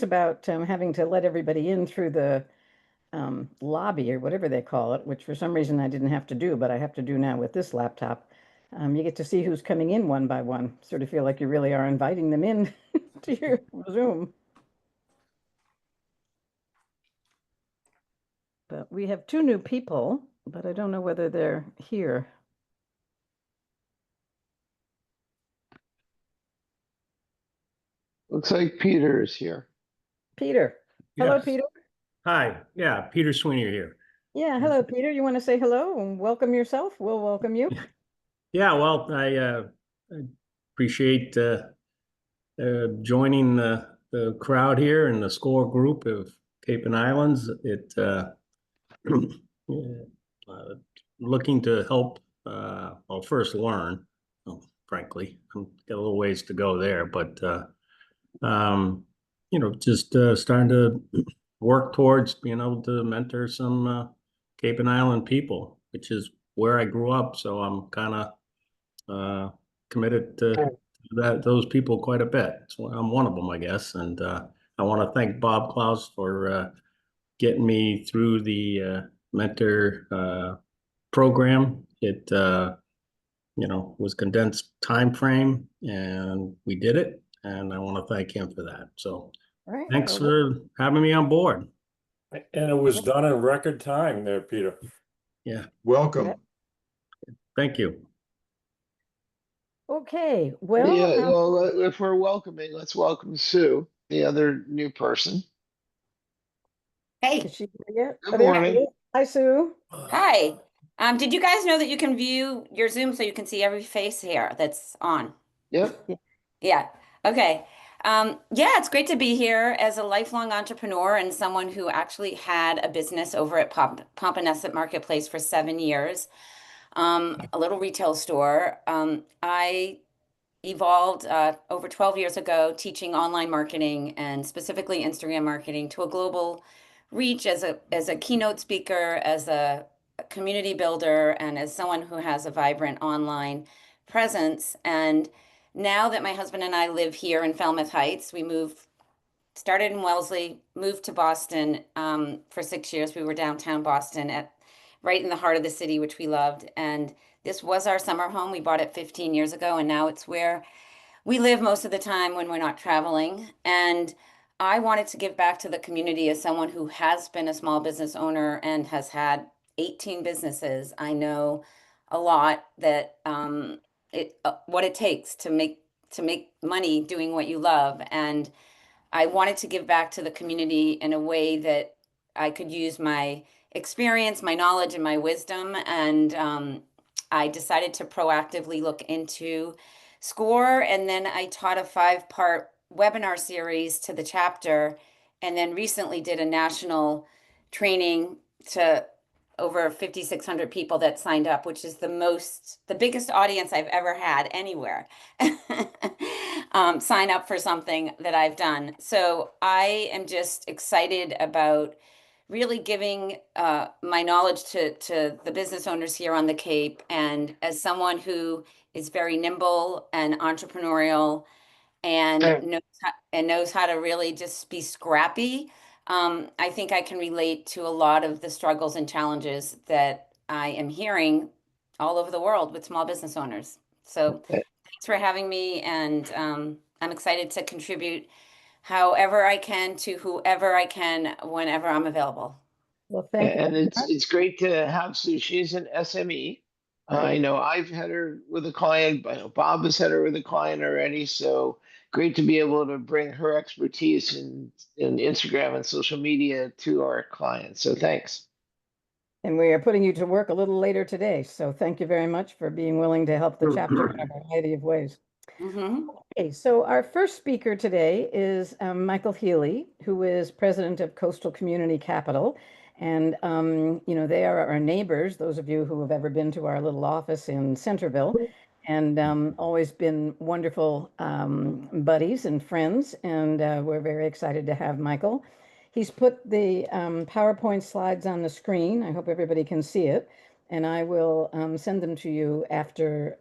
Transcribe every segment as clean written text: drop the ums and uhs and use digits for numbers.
about having to let everybody in through the lobby or whatever they call it, which for some reason I didn't have to do, but I have to do now with this laptop. You get to see who's coming in one by one. Sort of feel like you really are inviting them in to your Zoom. But we have two new people, but I don't know whether they're here. Looks like Peter is here. Peter. Hello, Yes. Peter. Hi. Yeah, Peter Sweeney here. Yeah, hello, Peter. You want to say hello and welcome yourself? We'll welcome you. Yeah, well, I appreciate joining the crowd here in the SCORE group of Cape and Islands. Looking to help, well, first learn, frankly. I've got a little ways to go there, but just starting to work towards being able to mentor some Cape and Island people, which is where I grew up. So I'm kind of committed to those people quite a bit. So I'm one of them, I guess. And I want to thank Bob Klaus for getting me through the mentor program. It was condensed time frame, and we did it. And I want to thank him for that. So Right. thanks for having me on board. And it was done in record time there, Peter. Yeah. Welcome. Thank you. Okay. Well, Yeah, well, if we're welcoming, let's welcome Sue, the other new person. is Hey, she here yet? Good Oh, there morning. she is. Hi, Sue. hi. Did you guys know that you can view your Zoom so you can see every face here that's on? Yep. Yeah. Okay. Yeah, it's great to be here as a lifelong entrepreneur and someone who actually had a business over at Pompanesett Marketplace for 7 years, a little retail store. I evolved over 12 years ago teaching online marketing and specifically Instagram marketing to a global reach as a keynote speaker, as a community builder, and as someone who has a vibrant online presence. And now that my husband and I live here in Falmouth Heights, started in Wellesley, moved to Boston for 6 years. We were downtown Boston right in the heart of the city, which we loved. And this was our summer home. We bought it 15 years ago, and now it's where we live most of the time when we're not traveling. And I wanted to give back to the community as someone who has been a small business owner and has had 18 businesses. I know a lot that what it takes to make money doing what you love. And I wanted to give back to the community in a way that I could use my experience, my knowledge, and my wisdom. And I decided to proactively look into SCORE, and then I taught a 5-part webinar series to the chapter, and then recently did a national training to over 5,600 people that signed up, which is the biggest audience I've ever had anywhere. Sign up for something that I've done. So I am just excited about really giving my knowledge to the business owners here on the Cape. And as someone who is very nimble and entrepreneurial and knows how to really just be scrappy, I think I can relate to a lot of the struggles and challenges that I am hearing all over the world with small business owners. So thanks for having me, and I'm excited to contribute however I can to whoever I can whenever I'm available. Well, thank you. And it's great to have Sue. She's an SME. I know I've had her with a client. I know Bob has had her with a client already. So great to be able to bring her expertise in Instagram and social media to our clients. So thanks. And we are putting you to work a little later today. So thank you very much for being willing to help the chapter in a variety of ways. Okay, so our first speaker today is Michael Healy, who is president of Coastal Community Capital. And, they are our neighbors, those of you who have ever been to our little office in Centerville, and always been wonderful buddies and friends. And we're very excited to have Michael. He's put the PowerPoint slides on the screen. I hope everybody can see it. And I will send them to you after,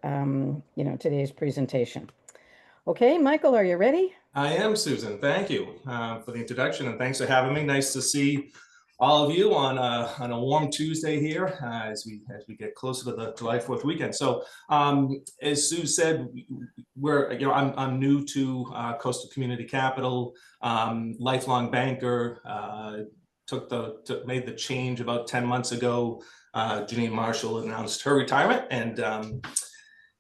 today's presentation. Okay, Michael, are you ready? I am, Susan. Thank you for the introduction, and thanks for having me. Nice to see all of you on a warm Tuesday here as we get closer to the July 4th weekend. So, as Sue said, I'm new to Coastal Community Capital, lifelong banker. Made the change about 10 months ago. Janine Marshall announced her retirement,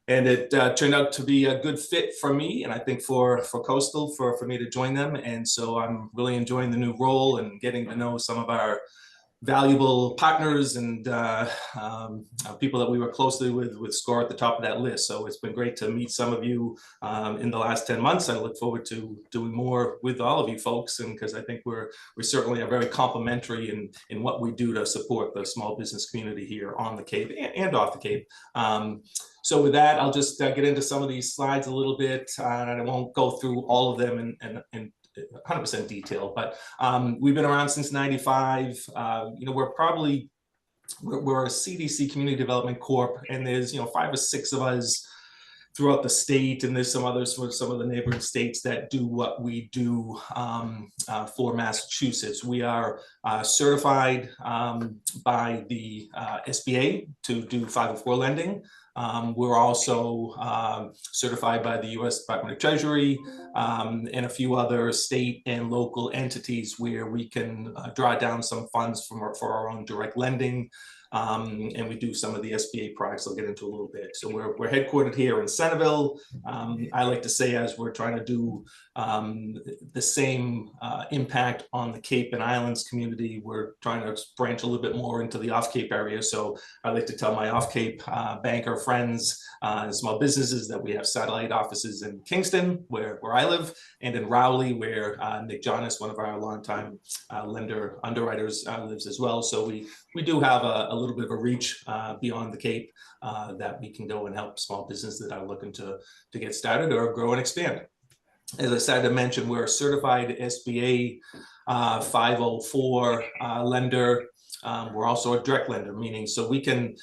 and it turned out to be a good fit for me, and I think for Coastal, for me to join them. And so I'm really enjoying the new role and getting to know some of our valuable partners and people that we work closely with score at the top of that list. So it's been great to meet some of you in the last 10 months. I look forward to doing more with all of you folks, and because I think we're certainly are very complimentary in what we do to support the small business community here on the Cape and off the Cape. So with that, I'll just get into some of these slides a little bit, and I won't go through all of them in 100% detail, but we've been around since '95. We're a CDC Community Development Corp, and there's 5 or 6 of us throughout the state, and there's some others for some of the neighboring states that do what we do for Massachusetts. We are certified by the SBA to do 504 lending. We're also certified by the U.S. Department of Treasury and a few other state and local entities where we can draw down some funds for our own direct lending. And we do some of the SBA products I'll get into a little bit. So we're headquartered here in Centerville. I like to say, as we're trying to do the same impact on the Cape and Islands community, we're trying to branch a little bit more into the off-Cape area. So I like to tell my off-Cape banker friends and small businesses that we have satellite offices in Kingston, where I live, and in Rowley, where Nick Jonas, one of our longtime underwriters, lives as well. So we do have a little bit of a reach beyond the Cape that we can go and help small businesses that are looking to get started or grow and expand. As I started to mention, we're a certified SBA 504 lender. We're also a direct lender, meaning so we can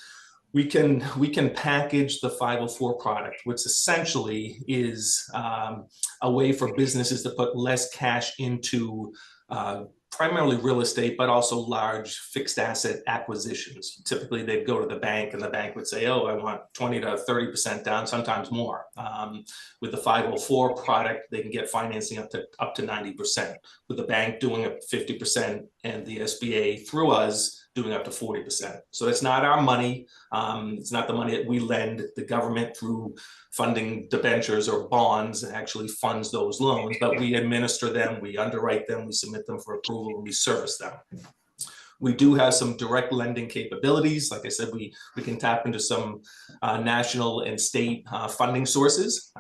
package the 504 product, which essentially is a way for businesses to put less cash into primarily real estate, but also large fixed asset acquisitions. Typically, they'd go to the bank, and the bank would say, "Oh, I want 20 to 30% down, sometimes more." With the 504 product, they can get financing up to 90%. With the bank doing up 50%, and the SBA through us doing up to 40%. So it's not our money. It's not the money that we lend. The government, through funding debentures or bonds, actually funds those loans, but we administer them, we underwrite them, we submit them for approval, and we service them. We do have some direct lending capabilities. Like I said, we can tap into some national and state funding sources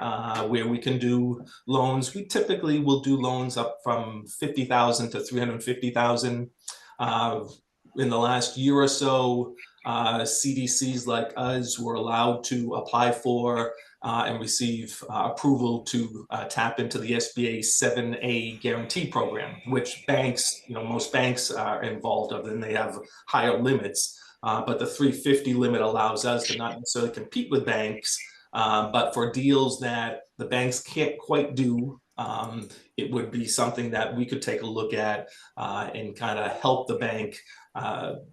where we can do loans. We typically will do loans up from $50,000 to $350,000. In the last year or so, CDCs like us were allowed to apply for and receive approval to tap into the SBA 7A guarantee program, which banks, most banks are involved of, and they have higher limits. But the 350 limit allows us to not necessarily compete with banks, but for deals that the banks can't quite do, it would be something that we could take a look at and kind of help the bank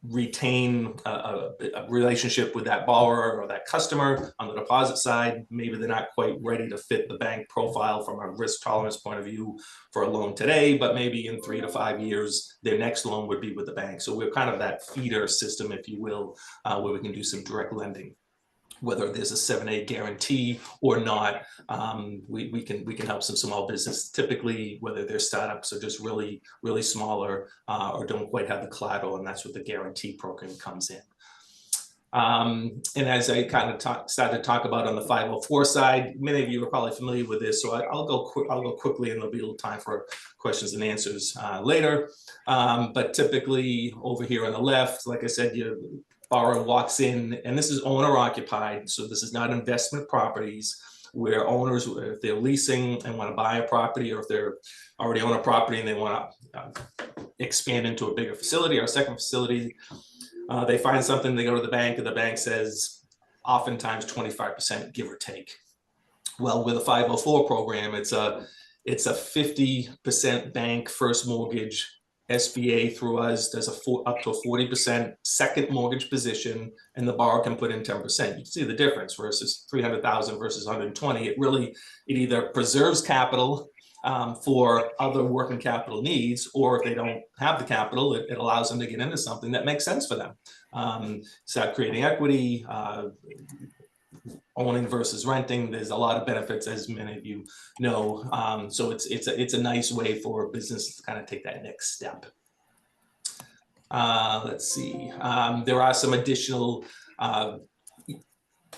retain a relationship with that borrower or that customer on the deposit side. Maybe they're not quite ready to fit the bank profile from a risk tolerance point of view for a loan today, but maybe in 3 to 5 years, their next loan would be with the bank. So we're kind of that feeder system, if you will, where we can do some direct lending. Whether there's a 7A guarantee or not, we can help some small business, typically whether they're startups or just really, really smaller or don't quite have the collateral, and that's what the guarantee program comes in. And as I kind of started to talk about on the 504 side, many of you are probably familiar with this, so I'll go quickly, and there'll be a little time for questions and answers later. But typically over here on the left, like I said, borrower walks in, and this is owner occupied, so this is not investment properties where owners, if they're leasing and want to buy a property, or if they're already own a property and they want to expand into a bigger facility or a second facility, they find something, they go to the bank, and the bank says oftentimes 25%, give or take. Well, with a 504 program, it's a 50% bank first mortgage. SBA through us does up to a 40% second mortgage position, and the borrower can put in 10%. You can see the difference versus 300,000 versus 120. It either preserves capital for other working capital needs, or if they don't have the capital, it allows them to get into something that makes sense for them. Start creating equity, owning versus renting. There's a lot of benefits, as many of you know. So it's a nice way for business to kind of take that next step. Let's see. There are some additional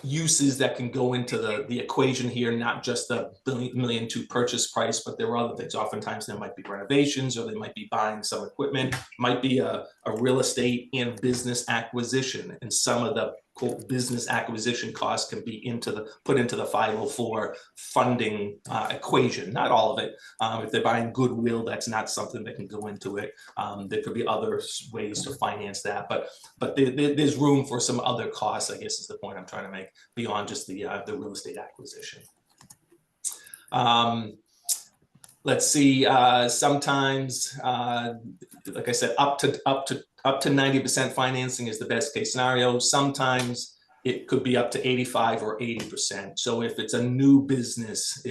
uses that can go into the equation here, not just the $1.2 million purchase price, but there are other things. Oftentimes there might be renovations, or they might be buying some equipment, might be a real estate and business acquisition, and some of the quote business acquisition costs can be put into the 504 funding equation. Not all of it. If they're buying goodwill, that's not something that can go into it. There could be other ways to finance that, but there's room for some other costs, I guess is the point I'm trying to make, beyond just the real estate acquisition. Let's see. Sometimes, like I said, up to 90% financing is the best case scenario. Sometimes it could be up to 85 or 80%. So if it's a new business,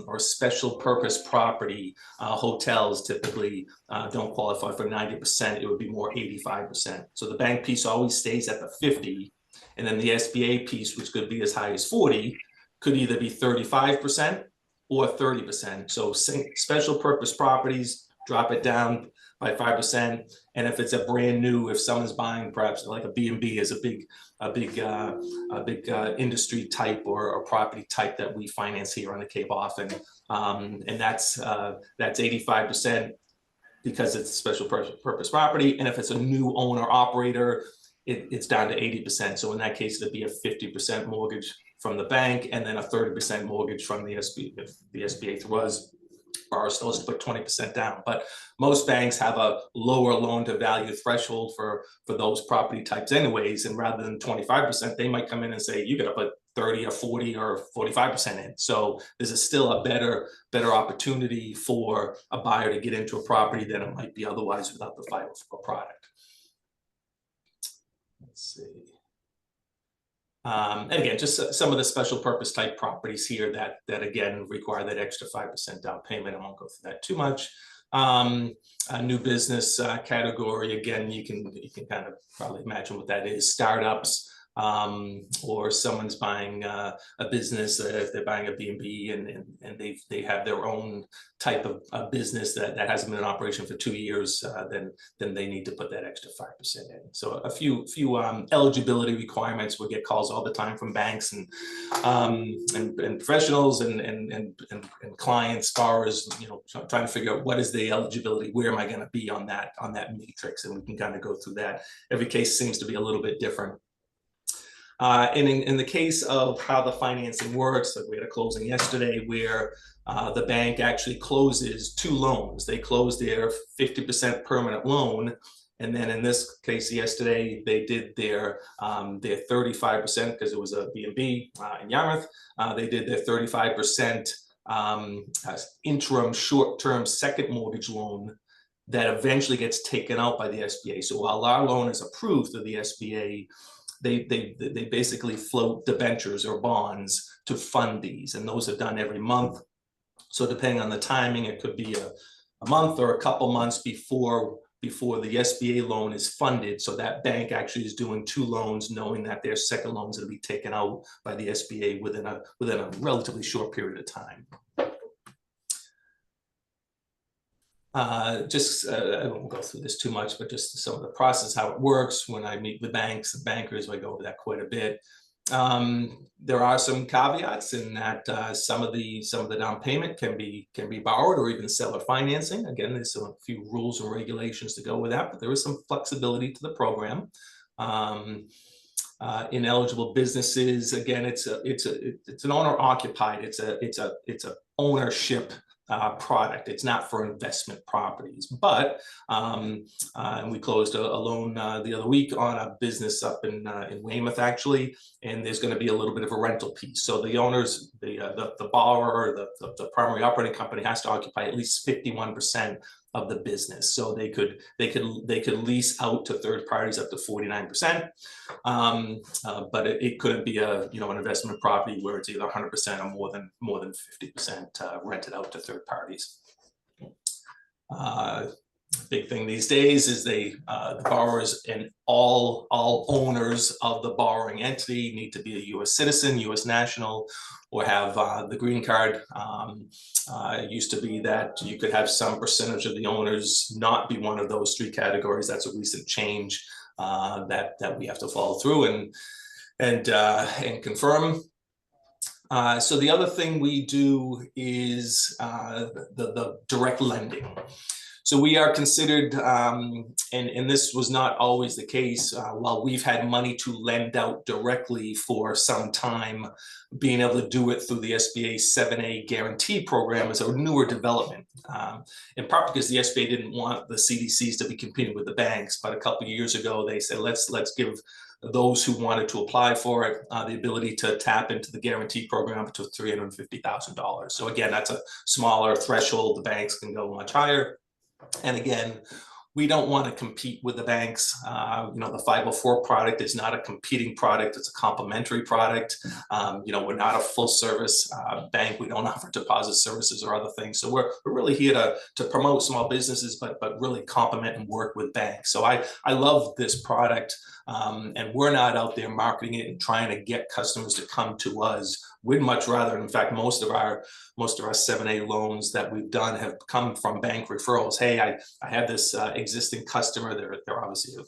or special purpose property, hotels typically don't qualify for 90%. It would be more 85%. So the bank piece always stays at the 50, and then the SBA piece, which could be as high as 40, could either be 35% or 30%. So special purpose properties, drop it down by 5%. And if it's a brand new, if someone's buying perhaps like a B&B is a big industry type or property type that we finance here on the Cape often, and that's 85% because it's a special purpose property. And if it's a new owner operator, it's down to 80%. So in that case, it'd be a 50% mortgage from the bank, and then a 30% mortgage from the SBA. If the SBA through us borrows still has to put 20% down. But most banks have a lower loan to value threshold for those property types anyways, and rather than 25%, they might come in and say, you got to put 30 or 40 or 45% in. So there's still a better opportunity for a buyer to get into a property than it might be otherwise without the 504 product. Let's see. And again, just some of the special purpose type properties here that again require that extra 5% down payment. I won't go through that too much. A new business category, again, you can kind of probably imagine what that is. Startups, or someone's buying a business, if they're buying a B&B and they have their own type of business that hasn't been in operation for 2 years, then they need to put that extra 5% in. So a few eligibility requirements. We get calls all the time from banks and professionals and clients, borrowers, trying to figure out what is the eligibility, where am I going to be on that matrix, and we can kind of go through that. Every case seems to be a little bit different. And in the case of how the financing works, like we had a closing yesterday where the bank actually closes 2 loans. They close their 50% permanent loan, and then in this case yesterday they did their 35% because it was a B&B in Yarmouth. They did their 35% interim short-term second mortgage loan that eventually gets taken out by the SBA. So while our loan is approved through the SBA, they basically float debentures or bonds to fund these, and those are done every month. So depending on the timing, it could be a month or a couple months before the SBA loan is funded. So that bank actually is doing 2 loans, knowing that their second loan is going to be taken out by the SBA within a relatively short period of time. I won't go through this too much, but just some of the process, how it works. When I meet with banks and bankers, I go over that quite a bit. There are some caveats in that some of the down payment can be borrowed or even seller financing. Again, there's a few rules and regulations to go with that, but there is some flexibility to the program. Ineligible businesses, again, it's an owner occupied. It's a ownership product. It's not for investment properties, but and we closed a loan the other week on a business up in Weymouth, actually, and there's going to be a little bit of a rental piece. So the owners, the borrower, the primary operating company has to occupy at least 51% of the business, so they could lease out to third parties up to 49%, but it couldn't be an investment property where it's either 100% or more than 50% rented out to third parties. Big thing these days is the borrowers and all owners of the borrowing entity need to be a U.S. citizen, U.S. national, or have the green card. It used to be that you could have some percentage of the owners not be one of those three categories. That's a recent change that we have to follow through and confirm. So the other thing we do is the direct lending. So we are considered, and this was not always the case, while we've had money to lend out directly for some time, being able to do it through the SBA 7A guarantee program is a newer development, in part because the SBA didn't want the CDCs to be competing with the banks. But a couple of years ago, they said, let's give those who wanted to apply for it the ability to tap into the guarantee program up to $350,000. So again, that's a smaller threshold. The banks can go much higher. And again, we don't want to compete with the banks. The 504 product is not a competing product. It's a complementary product. We're not a full service bank. We don't offer deposit services or other things. So we're really here to promote small businesses, but really complement and work with banks. So I love this product. And we're not out there marketing it and trying to get customers to come to us. We'd much rather, in fact, most of our 7A loans that we've done have come from bank referrals. Hey, I had this existing customer. They're obviously a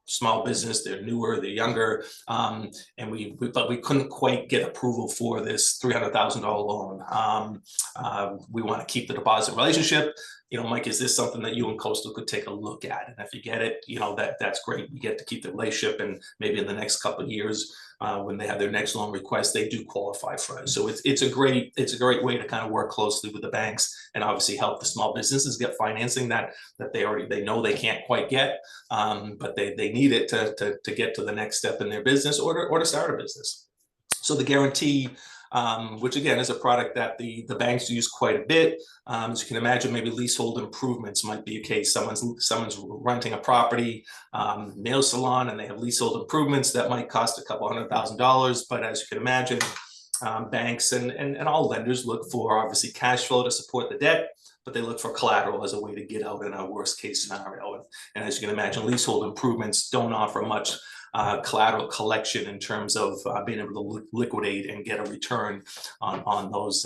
small business. They're newer. They're younger, but we couldn't quite get approval for this $300,000 loan. We want to keep the deposit relationship. Mike, is this something that you and Coastal could take a look at? And if you get it, that's great. We get to keep the relationship, and maybe in the next couple of years, when they have their next loan request, they do qualify for it. So it's a great way to kind of work closely with the banks and obviously help the small businesses get financing that they know they can't quite get, but they need it to get to the next step in their business or to start a business. So the guarantee, which again is a product that the banks use quite a bit. As you can imagine, maybe leasehold improvements might be a case. Someone's renting a property, nail salon, and they have leasehold improvements that might cost a couple $100,000. But as you can imagine, banks and all lenders look for obviously cash flow to support the debt, but they look for collateral as a way to get out in a worst case scenario. And as you can imagine, leasehold improvements don't offer much collateral collection in terms of being able to liquidate and get a return on those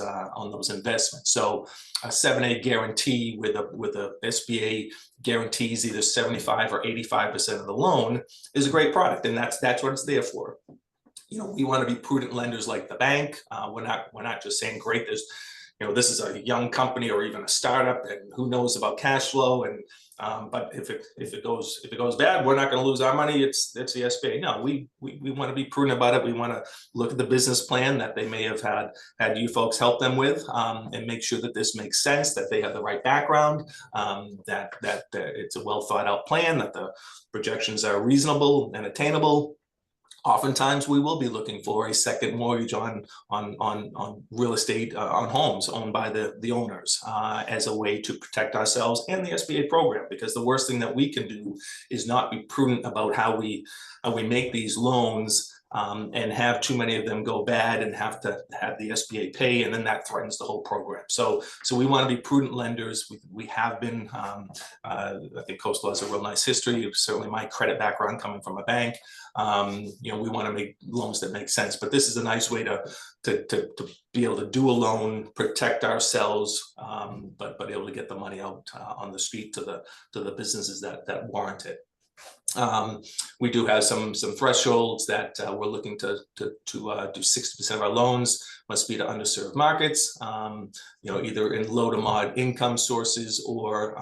investments. So a 7A guarantee with a SBA guarantees either 75 or 85% of the loan is a great product, and that's what it's there for. We want to be prudent lenders like the bank. We're not just saying great. This is a young company or even a startup, and who knows about cash flow. And but if it goes bad, we're not going to lose our money. It's the SBA. No, we want to be prudent about it. We want to look at the business plan that they may have had you folks help them with, and make sure that this makes sense, that they have the right background, that it's a well thought out plan, that the projections are reasonable and attainable. Oftentimes, we will be looking for a second mortgage on real estate, on homes owned by the owners, as a way to protect ourselves and the SBA program. Because the worst thing that we can do is not be prudent about how we make these loans, and have too many of them go bad and have to have the SBA pay, and then that threatens the whole program. So we want to be prudent lenders. We have been. I think Coastal has a real nice history. Certainly, my credit background coming from a bank. We want to make loans that make sense, but this is a nice way to be able to do a loan, protect ourselves, but able to get the money out on the street to the businesses that warrant it. We do have some thresholds that we're looking to do 60% of our loans must be to underserved markets, either in low to mod income sources or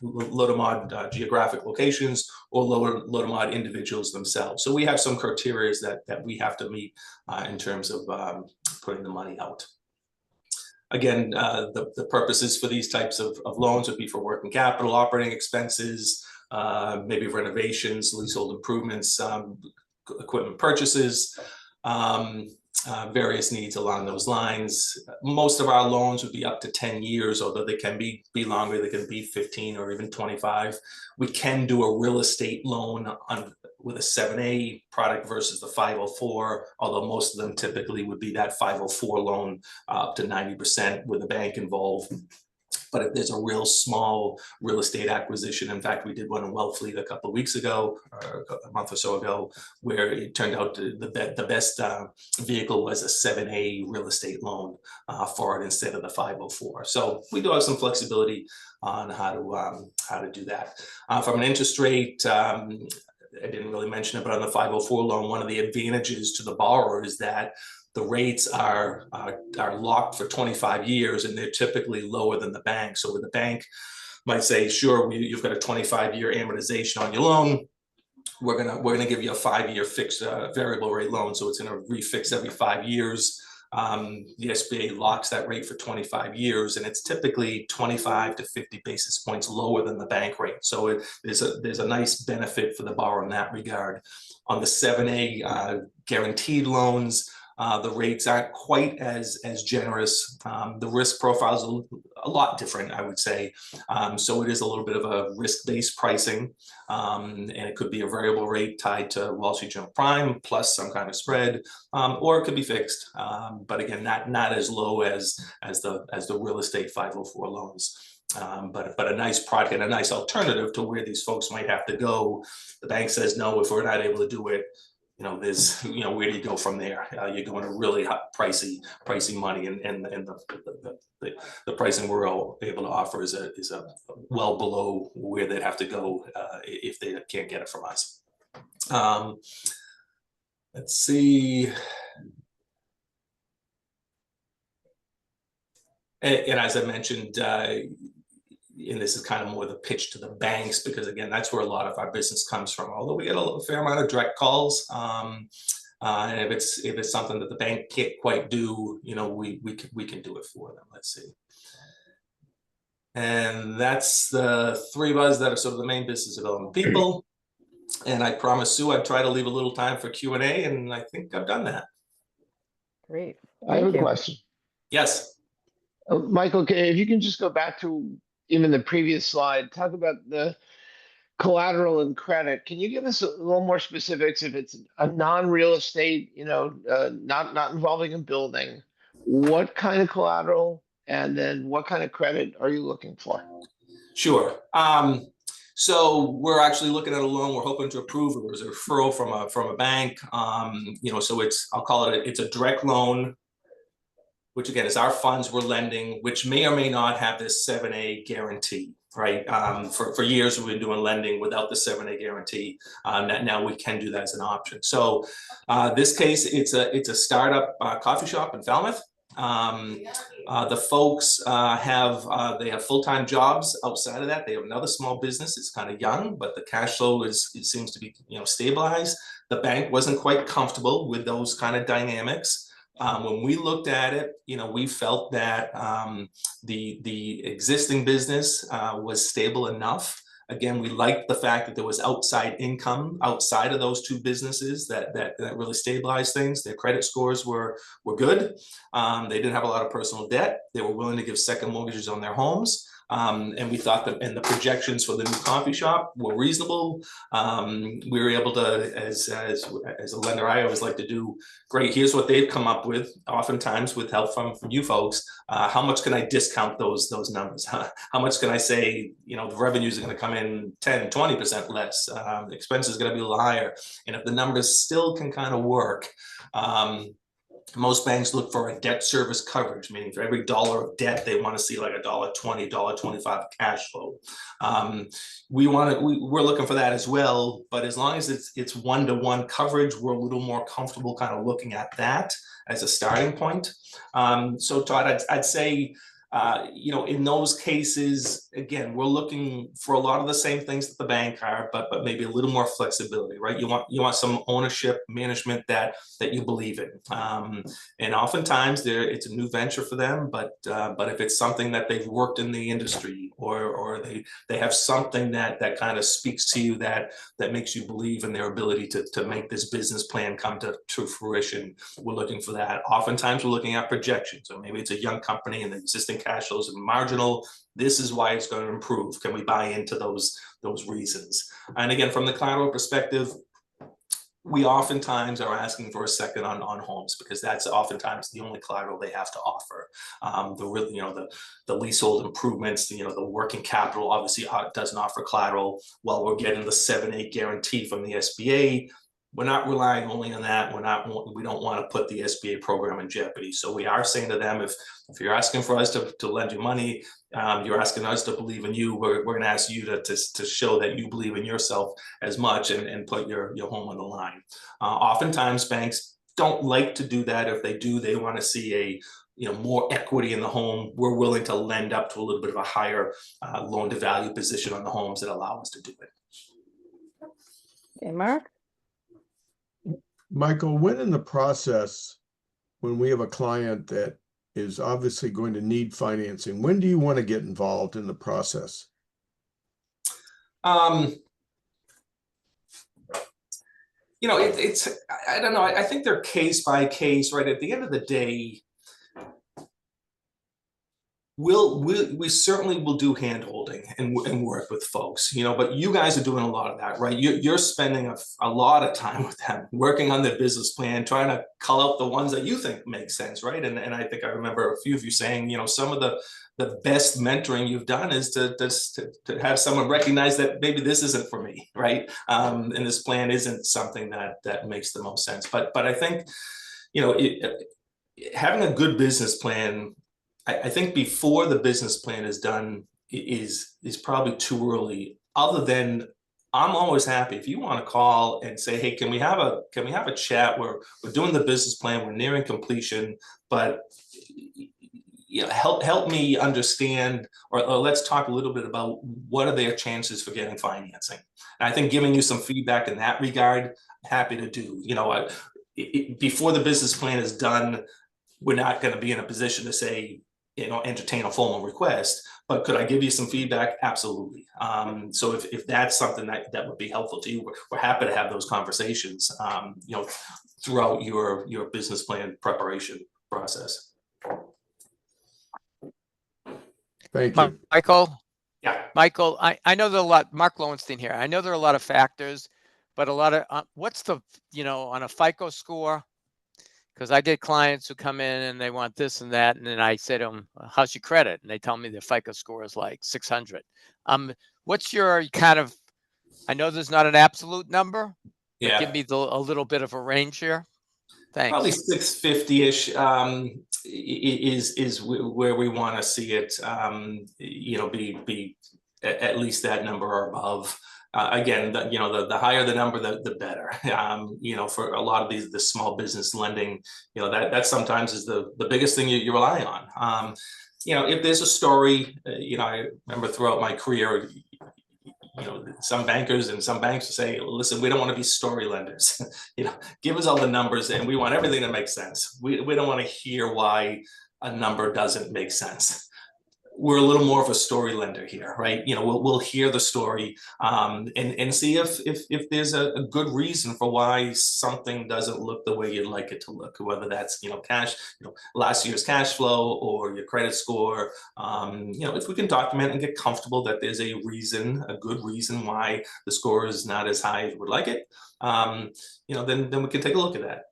low to mod geographic locations, or low to mod individuals themselves. So we have some criteria that we have to meet in terms of putting the money out. again, the purposes for these types of loans would be for working capital, operating expenses, maybe renovations, leasehold improvements, equipment purchases, various needs along those lines. Most of our loans would be up to 10 years, although they can be longer. They can be 15 or even 25. We can do a real estate loan with a 7A product versus the 504, although most of them typically would be that 504 loan up to 90% with a bank involved. But if there's a real small real estate acquisition, in fact, we did one in Wellfleet a couple of weeks ago, or a month or so ago, where it turned out the best vehicle was a 7A real estate loan for it instead of the 504. So we do have some flexibility on how to do that. From an interest rate, I didn't really mention it, but on the 504 loan, one of the advantages to the borrower is that the rates are locked for 25 years, and they're typically lower than the bank. So with the bank might say, sure, you've got a 25-year amortization on your loan. We're gonna give you a 5-year fixed variable rate loan, so it's gonna refix every 5 years. The SBA locks that rate for 25 years, and it's typically 25 to 50 basis points lower than the bank rate. So there's a nice benefit for the borrower in that regard. On the 7A guaranteed loans, the rates aren't quite as generous. The risk profile is a lot different, I would say. So it is a little bit of a risk-based pricing, and it could be a variable rate tied to Wall Street Journal Prime plus some kind of spread, or it could be fixed. But again, not as low as the real estate 504 loans. But a nice product and a nice alternative to where these folks might have to go. The bank says no, if we're not able to do it. There's, where do you go from there? You're going to really pricey money, and the pricing we're all able to offer is a well below where they'd have to go if they can't get it from us. Let's see. And as I mentioned, and this is kind of more the pitch to the banks, because again, that's where a lot of our business comes from. Although we get a fair amount of direct calls, and if it's something that the bank can't quite do, we can do it for them. Let's see. And that's the three of us that are sort of the main business development people. And I promised Sue I'd try to leave a little time for Q&A, and I think I've done that. Great. I have a question. Yes. Michael, if you can just go back to even the previous slide, talk about the collateral and credit. Can you give us a little more specifics if it's a non-real estate, not involving a building? What kind of collateral, and then what kind of credit are you looking for? Sure. So we're actually looking at a loan. We're hoping to approve. It was a referral from a bank. So I'll call it it's a direct loan, which again is our funds we're lending, which may or may not have this 7A guarantee, right? For years we've been doing lending without the 7A guarantee. Now we can do that as an option. So this case, it's a startup coffee shop in Falmouth. The folks they have full-time jobs outside of that. They have another small business. It's kind of young, but the cash flow it seems to be stabilized. The bank wasn't quite comfortable with those kind of dynamics. When we looked at it, we felt that the existing business was stable enough. Again, we liked the fact that there was outside income outside of those two businesses that really stabilized things. Their credit scores were good. They didn't have a lot of personal debt. They were willing to give second mortgages on their homes. And we thought that, and the projections for the new coffee shop were reasonable. We were able to, as a lender, I always like to do, great, here's what they've come up with, oftentimes with help from you folks. How much can I discount those numbers? How much can I say, the revenues are going to come in 10, 20% less, the expense is going to be a little higher. And if the numbers still can kind of work, most banks look for a debt service coverage, meaning for every dollar of debt, they want to see like $1.20, $1.25 cash flow. We're looking for that as well, but as long as it's one-to-one coverage, we're a little more comfortable kind of looking at that as a starting point. So Todd, I'd say In those cases, again, we're looking for a lot of the same things that the bank are, but maybe a little more flexibility, right? You want some ownership, management that you believe in, and oftentimes it's a new venture for them. But if it's something that they've worked in the industry, or they have something that kind of speaks to you that makes you believe in their ability to make this business plan come to fruition, we're looking for that. Oftentimes, we're looking at projections, or maybe it's a young company and the existing cash flows are marginal. This is why it's going to improve. Can we buy into those reasons? And again, from the collateral perspective, we oftentimes are asking for a second on homes, because that's oftentimes the only collateral they have to offer. The leasehold improvements, the working capital obviously doesn't offer collateral. While we're getting the 7-8 guarantee from the SBA, we're not relying only on that. We don't want to put the SBA program in jeopardy. So we are saying to them, if you're asking for us to lend you money, you're asking us to believe in you. We're going to ask you to show that you believe in yourself as much, and put your home on the line. Oftentimes, banks don't like to do that. If they do, they want to see more equity in the home. We're willing to lend up to a little bit of a higher loan to value position on the homes that allow us to do it. Okay, Mark? Michael, when in the process, when we have a client that is obviously going to need financing, when do you want to get involved in the process? It's I don't know. I think they're case by case, right? At the end of the day, we certainly will do hand holding and work with folks, but you guys are doing a lot of that, right? You're spending a lot of time with them, working on their business plan, trying to cull out the ones that you think make sense, right? And I think I remember a few of you saying, some of the best mentoring you've done is to have someone recognize that maybe this isn't for me, right? And this plan isn't something that makes the most sense. But I think, having a good business plan, I think before the business plan is done is probably too early. Other than, I'm always happy if you want to call and say, hey, can we have a chat? We're doing the business plan, we're nearing completion, but help me understand, or let's talk a little bit about what are their chances for getting financing. And I think giving you some feedback in that regard, I'm happy to do. Before the business plan is done, we're not going to be in a position to say, entertain a formal request, but could I give you some feedback? Absolutely. So if that's something that would be helpful to you, we're happy to have those conversations, throughout your business plan preparation process. Thank you. Michael? Yeah. Michael, I know there are a lot, Mark Lowenstein here. I know there are a lot of factors, but a lot of, what's the, on a FICO score? Because I get clients who come in and they want this and that. And then I say to them, how's your credit? And they tell me their FICO score is like 600. What's your kind of, I know there's not an absolute number, but give me a little bit of a range here. Thanks. Probably 650-ish is where we want to see it, be at least that number or above. Again, the higher the number, the better. For a lot of the small business lending, that sometimes is the biggest thing you rely on. If there's a story, I remember throughout my career, some bankers and some banks say, listen, we don't want to be story lenders. Give us all the numbers and we want everything that makes sense. We don't want to hear why a number doesn't make sense. We're a little more of a story lender here, right? We'll hear the story and see if there's a good reason for why something doesn't look the way you'd like it to look, whether that's cash, last year's cash flow or your credit score. If we can document and get comfortable that there's a good reason why the score is not as high as we would like it, then we can take a look at that.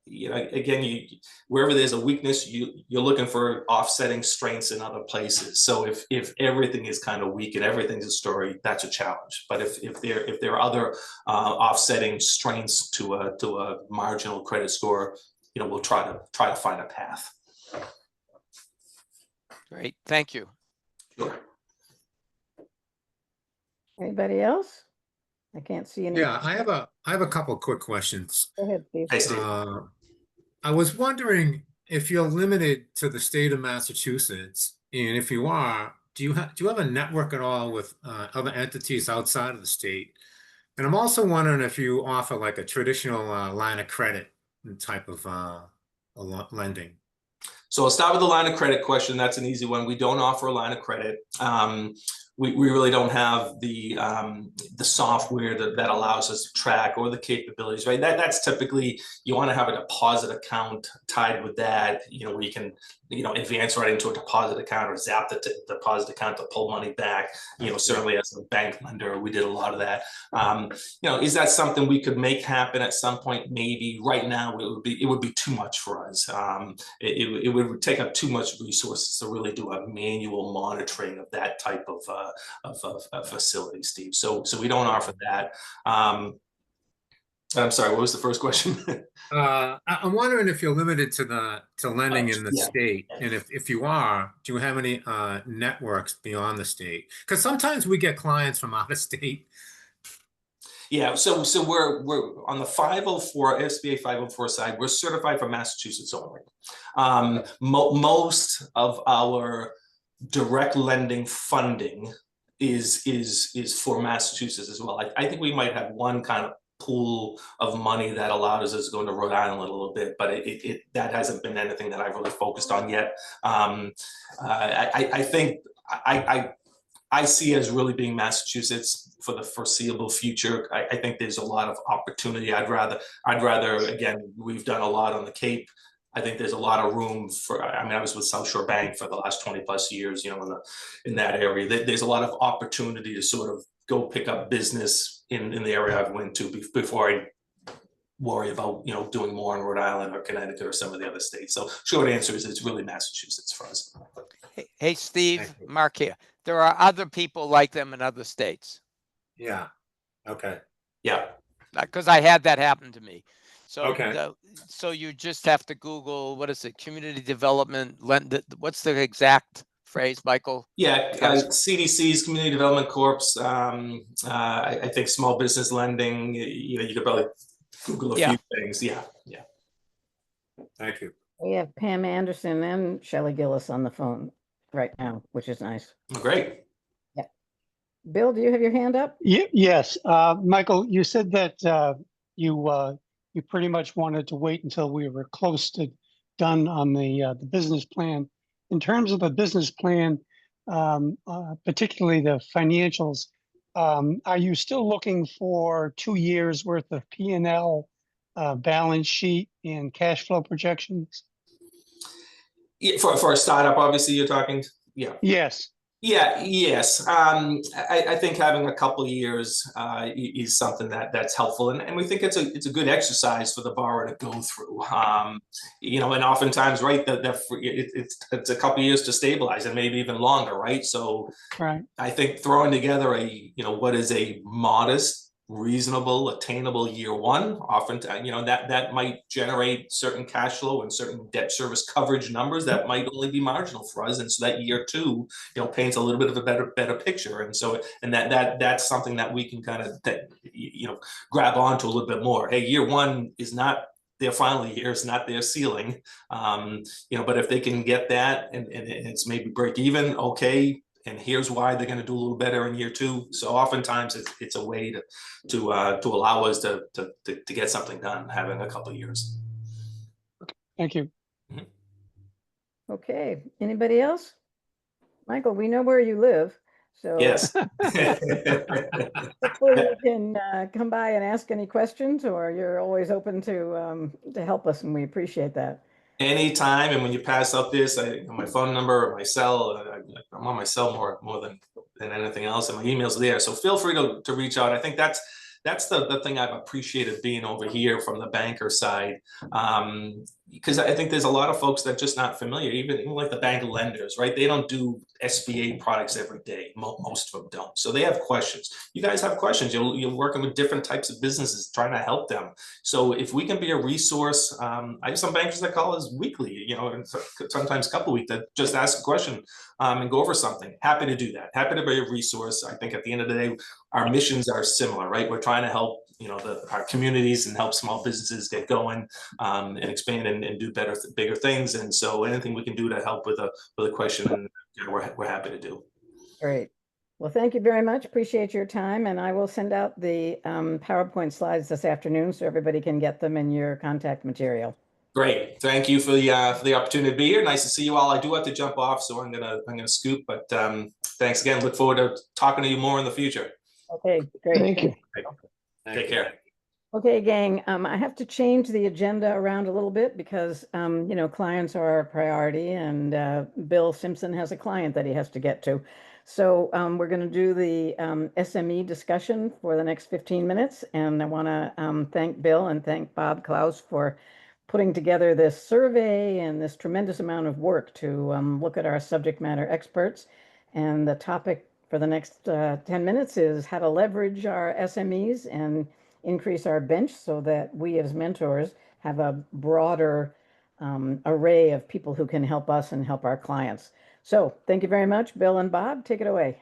Again, wherever there's a weakness, you're looking for offsetting strengths in other places. So if everything is kind of weak and everything's a story, that's a challenge. But if there are other offsetting strengths to a marginal credit score, we'll try to find a path. Great, thank you. Sure. Anybody else? I can't see any. Yeah, I have a couple of quick questions. Go ahead, Steve. Hey, Steve. I was wondering if you're limited to the state of Massachusetts, And if you are, do you have a network at all with other entities outside of the state? And I'm also wondering if you offer like a traditional line of credit type of lending. So I'll start with the line of credit question. That's an easy one. We don't offer a line of credit. We really don't have the software that allows us to track or the capabilities, right? That's typically, you want to have a deposit account tied with that, where you can, advance right into a deposit account or zap the deposit account to pull money back. Certainly as a bank lender, we did a lot of that. Is that something we could make happen at some point? Maybe. Right now, it would be too much for us. It would take up too much resources to really do a manual monitoring of that type of facility, Steve. So we don't offer that. I'm sorry, what was the first question? I'm wondering if you're limited to lending in the state, and if you are, do you have any networks beyond the state? Because sometimes we get clients from out of state. Yeah, so we're on the 504 SBA 504 side. We're certified for Massachusetts only. Most of our direct lending funding is for Massachusetts as well. I think we might have one kind of pool of money that allows us to go into Rhode Island a little bit, but that hasn't been anything that I've really focused on yet. I think I see as really being Massachusetts for the foreseeable future. I think there's a lot of opportunity. I'd rather, again, we've done a lot on the Cape. I think there's a lot of room for, I was with South Shore Bank for the last 20 plus years, in that area. There's a lot of opportunity to sort of go pick up business in the area I've went to before I worry about, doing more in Rhode Island or Connecticut or some of the other states. So short answer is it's really Massachusetts for us. Hey, Steve, Mark here. There are other people like them in other states. Yeah. Okay. Yeah. Because I had that happen to me. So, okay. So you just have to Google, what is it? Community development. What's the exact phrase, Michael? Yeah, CDC's Community Development Corps. I think small business lending. You could probably Google a few things. Yeah. Thank you. We have Pam Anderson and Shelley Gillis on the phone right now, which is nice. Great. Yeah. Bill, do you have your hand up? Yes. Michael, you said that you pretty much wanted to wait until we were close to done on the business plan. In terms of the business plan, particularly the financials, are you still looking for 2 years worth of P&L, balance sheet, and cash flow projections? Yeah, for a startup, obviously, you're talking. Yeah. Yes. Yeah. Yes. I think having a couple of years is something that's helpful, and we think it's a good exercise for the borrower to go through. And oftentimes, right, it's a couple of years to stabilize, and maybe even longer, right? So, right. I think throwing together what is a modest, reasonable, attainable year one, often that might generate certain cash flow and certain debt service coverage numbers that might only be marginal for us, and so that year two paints a little bit of a better picture, and that's something that we can kind of grab onto a little bit more. Hey, year one is not their final year, it's not their ceiling, but if they can get that and it's maybe break even, okay, and here's why they're going to do a little better in year two. So oftentimes it's a way to allow us to get something done, having a couple of years. Thank you. Mm-hmm. Okay. Anybody else? Michael, we know where you live. So yes. Hopefully you can come by and ask any questions, or you're always open to help us, and we appreciate that. Anytime, and when you pass up this, my phone number or my cell, I'm on my cell more than anything else, and my email's there. So feel free to reach out. I think that's the thing I've appreciated being over here from the banker side, because I think there's a lot of folks that are just not familiar, even like the bank lenders, right? They don't do SBA products every day. Most of them don't. So they have questions. You guys have questions. You're working with different types of businesses, trying to help them. So if we can be a resource, I have some bankers that call us weekly, sometimes a couple of weeks, that just ask a question and go over something. Happy to do that. Happy to be a resource. I think at the end of the day, our missions are similar, right? We're trying to help our communities and help small businesses get going and expand and do bigger things. And so anything we can do to help with a question we're happy to do. Great. Well, thank you very much. Appreciate your time. And I will send out the PowerPoint slides this afternoon so everybody can get them in your contact material. Great. Thank you for the opportunity to be here. Nice to see you all. I do have to jump off, so I'm gonna scoot. But thanks again. Look forward to talking to you more in the future. Okay, great. Thank you. Take care. Okay, gang, I have to change the agenda around a little bit because, you know, clients are our priority, and Bill Simpson has a client that he has to get to. So we're going to do the SME discussion for the next 15 minutes. And I want to thank Bill and thank Bob Klaus for putting together this survey and this tremendous amount of work to look at our subject matter experts. And the topic for the next 10 minutes is how to leverage our SMEs and increase our bench so that we as mentors have a broader array of people who can help us and help our clients. So thank you very much, Bill and Bob. Take it away.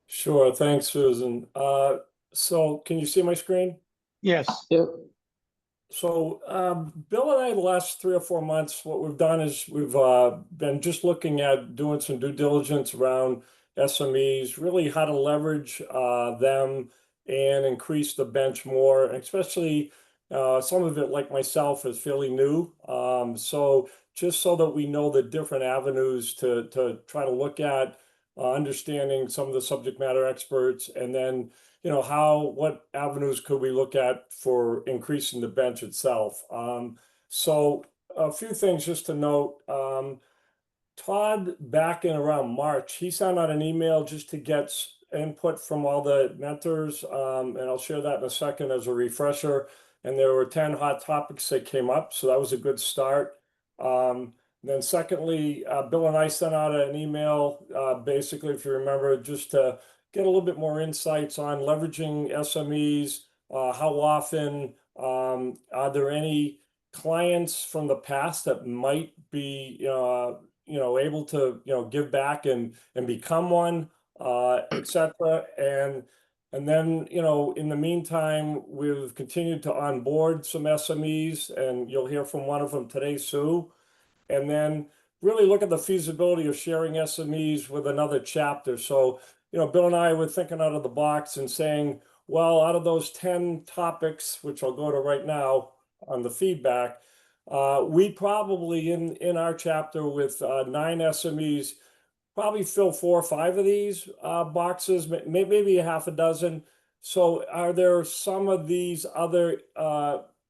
Sure, thanks, Susan. So can you see my screen? Yes. Yep. So Bill and I, the last 3 or 4 months, what we've done is we've been just looking at doing some due diligence around SMEs, really how to leverage them and increase the bench more, and especially some of it, like myself, is fairly new. So just so that we know the different avenues to try to look at, understanding some of the subject matter experts, and then what avenues could we look at for increasing the bench itself? So a few things just to note. Todd, back in around March, he sent out an email just to get input from all the mentors, and I'll share that in a second as a refresher. And there were 10 hot topics that came up, so that was a good start. Then secondly, Bill and I sent out an email, basically, if you remember, just to get a little bit more insights on leveraging SMEs. How often are there any clients from the past that might be able to give back and become one, etc. And then in the meantime, we've continued to onboard some SMEs, and you'll hear from one of them today, Sue. And then really look at the feasibility of sharing SMEs with another chapter. So Bill and I were thinking out of the box and saying, well, out of those 10 topics, which I'll go to right now on the feedback, we probably in our chapter with 9 SMEs probably fill 4 or 5 of these boxes, maybe a half a dozen. So are there some of these other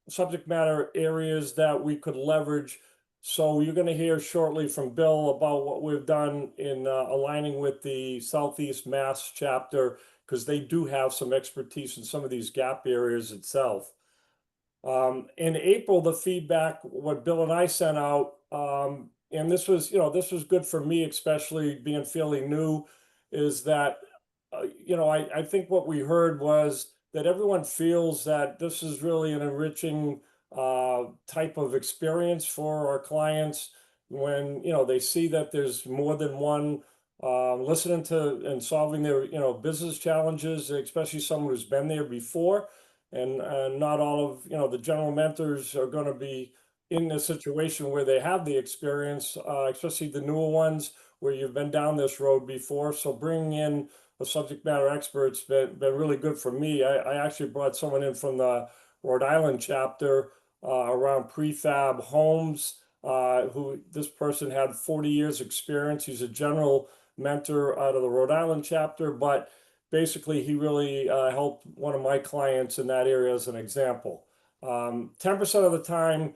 subject matter areas that we could leverage? So you're going to hear shortly from Bill about what we've done in aligning with the Southeast Mass chapter, because they do have some expertise in some of these gap areas itself. In April, the feedback, what Bill and I sent out, and this was good for me, especially being fairly new, is that, I think what we heard was that everyone feels that this is really an enriching type of experience for our clients when, they see that there's more than one listening to and solving their, business challenges, especially someone who's been there before. And not all of the general mentors are going to be in a situation where they have the experience, especially the newer ones where you've been down this road before. So bringing in a subject matter expert's been really good for me. I actually brought someone in from the Rhode Island chapter around prefab homes, who this person had 40 years experience. He's a general mentor out of the Rhode Island chapter, but basically, he really helped one of my clients in that area as an example. 10% of the time,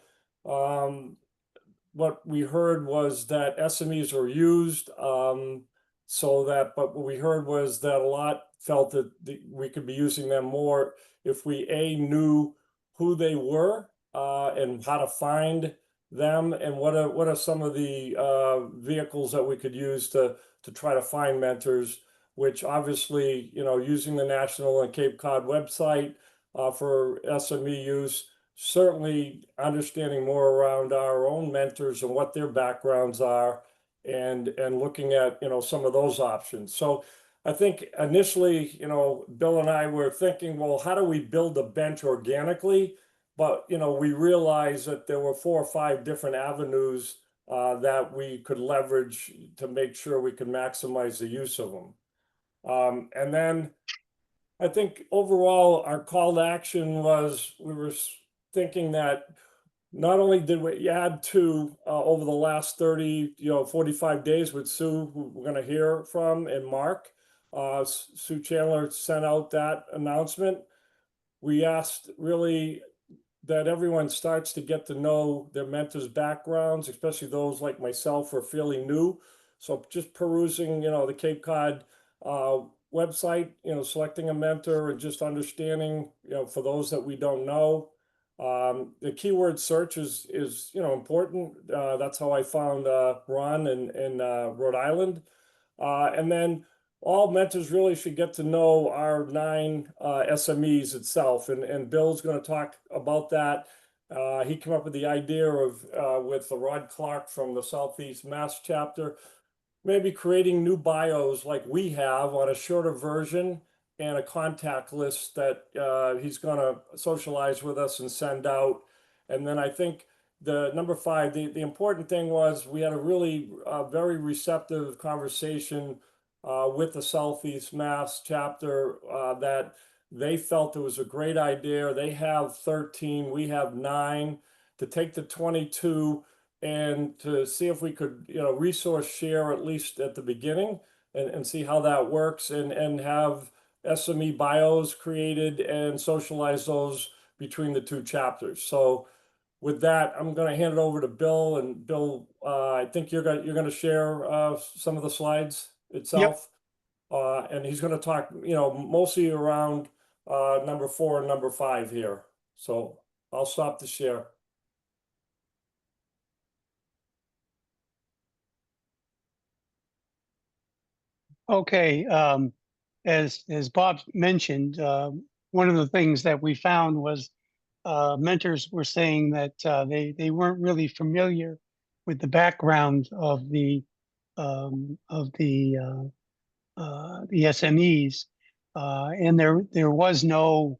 what we heard was that SMEs are used, but what we heard was that a lot felt that we could be using them more if we knew who they were and how to find them, and what are some of the vehicles that we could use to try to find mentors, which obviously, using the National and Cape Cod website for SME use, certainly understanding more around our own mentors and what their backgrounds are, and looking at, some of those options. So I think initially, Bill and I were thinking, well, how do we build a bench organically? But, we realized that there were 4 or 5 different avenues that we could leverage to make sure we could maximize the use of them. And then I think overall our call to action was we were thinking that not only did we add to over the last 45 days with Sue, who we're going to hear from, and Mark, Sue Chandler sent out that announcement. We asked really that everyone starts to get to know their mentors' backgrounds, especially those like myself who are fairly new. So just perusing, the Cape Cod website, selecting a mentor and just understanding, for those that we don't know. The keyword search is important. That's how I found Ron in Rhode Island. And then all mentors really should get to know our 9 SMEs itself. And Bill's going to talk about that. He came up with the idea of, with Rod Clark from the Southeast Mass chapter, maybe creating new bios like we have on a shorter version and a contact list that he's going to socialize with us and send out. And then I think the number 5, the important thing was we had a really very receptive conversation with the Southeast Mass chapter that they felt it was a great idea. They have 13, we have 9, to take the 22 and to see if we could, resource share at least at the beginning and see how that works and have SME bios created and socialize those between the 2 chapters. So with that, I'm going to hand it over to Bill. And Bill, I think you're going to share some of the slides itself. Yep. And he's going to talk, mostly around number 4 and number 5 here. So I'll stop the share. Okay, as Bob mentioned, one of the things that we found was mentors were saying that they weren't really familiar with the background of the SMEs, and there was no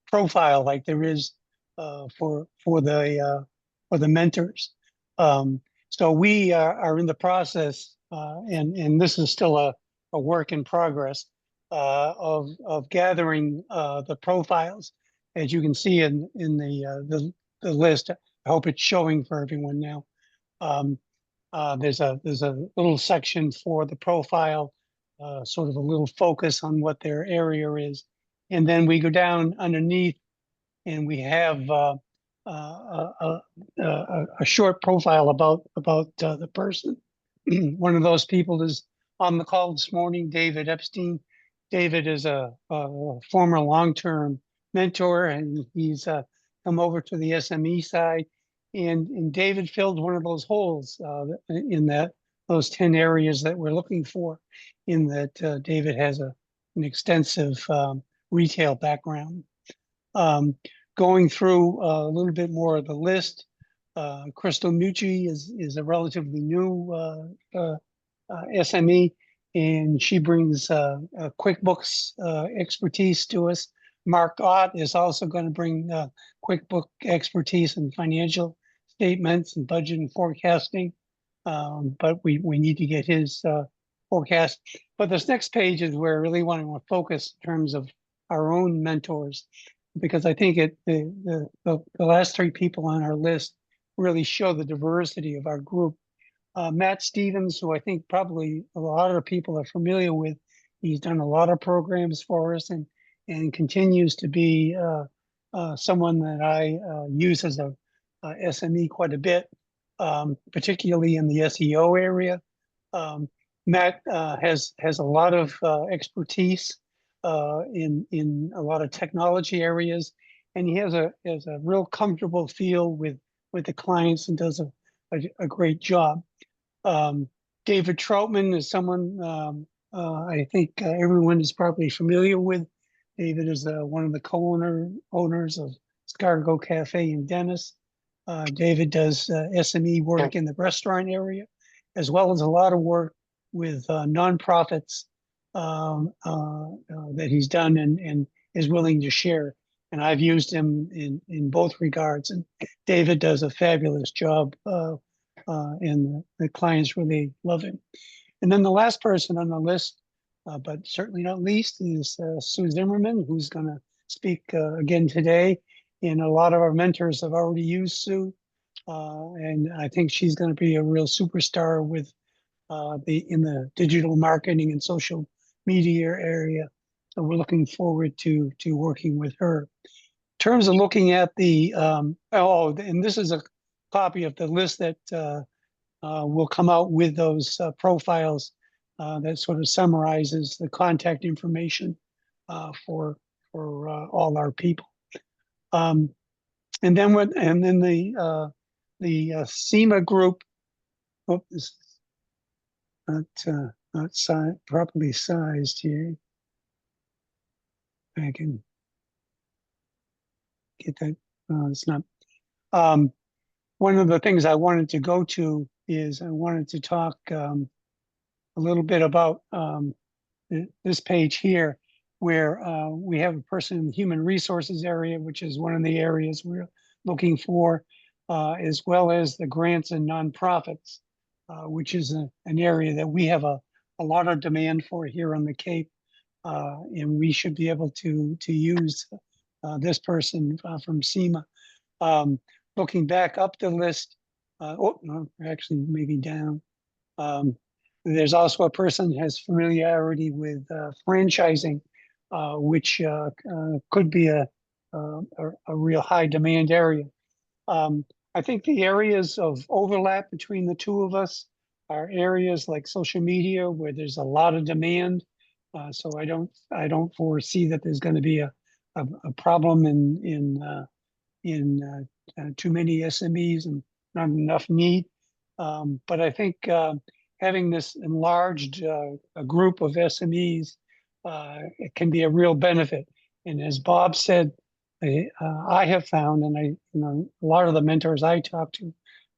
profile like there is for the mentors. So we are in the process, and this is still a work in progress of gathering the profiles. As you can see in the list, I hope it's showing for everyone now. There's a little section for the profile, sort of a little focus on what their area is, and then we go down underneath, and we have a short profile about the person. One of those people is on the call this morning, David Epstein. David is a former long-term mentor, and he's come over to the SME side. And David filled one of those holes in those 10 areas that we're looking for, in that David has an extensive retail background. Going through a little bit more of the list, Crystal Mucci is a relatively new SME, and she brings QuickBooks expertise to us. Mark Ott is also going to bring QuickBook expertise in financial statements and budget and forecasting, but we need to get his forecast. But this next page is where I really want to focus in terms of our own mentors, because I think the last 3 people on our list really show the diversity of our group. Matt Stevens, who I think probably a lot of people are familiar with, he's done a lot of programs for us and continues to be someone that I use as a SME quite a bit, particularly in the SEO area. Matt has a lot of expertise in a lot of technology areas, and he has a real comfortable feel with the clients and does a great job. David Troutman is someone I think everyone is probably familiar with. David is one of the co-owners of Scargo Cafe in Dennis. David does SME work in the restaurant area, as well as a lot of work with nonprofits that he's done and is willing to share. And I've used him in both regards. And David does a fabulous job and the clients really love him. And then the last person on the list, but certainly not least, is Sue Zimmerman, who's going to speak again today. And a lot of our mentors have already used Sue, and I think she's going to be a real superstar with in the digital marketing and social media area. So we're looking forward to working with her. In terms of looking at the and this is a copy of the list that will come out with those profiles that sort of summarizes the contact information for all our people. And then the SEMA group. Oh, this is not properly sized here. I can get that. It's not. One of the things I wanted to go to is I wanted to talk a little bit about this page here, where we have a person in the human resources area, which is one of the areas we're looking for, as well as the grants and nonprofits, which is an area that we have a lot of demand for here on the Cape, and we should be able to use this person from SEMA. Looking back up the list, oh no, actually maybe down. There's also a person who has familiarity with franchising, which could be a real high demand area. I think the areas of overlap between the two of us are areas like social media where there's a lot of demand. So I don't foresee that there's going to be a problem in too many SMEs and not enough need. But I think having this enlarged a group of SMEs, it can be a real benefit. And as Bob said, I have found, and a lot of the mentors I talk to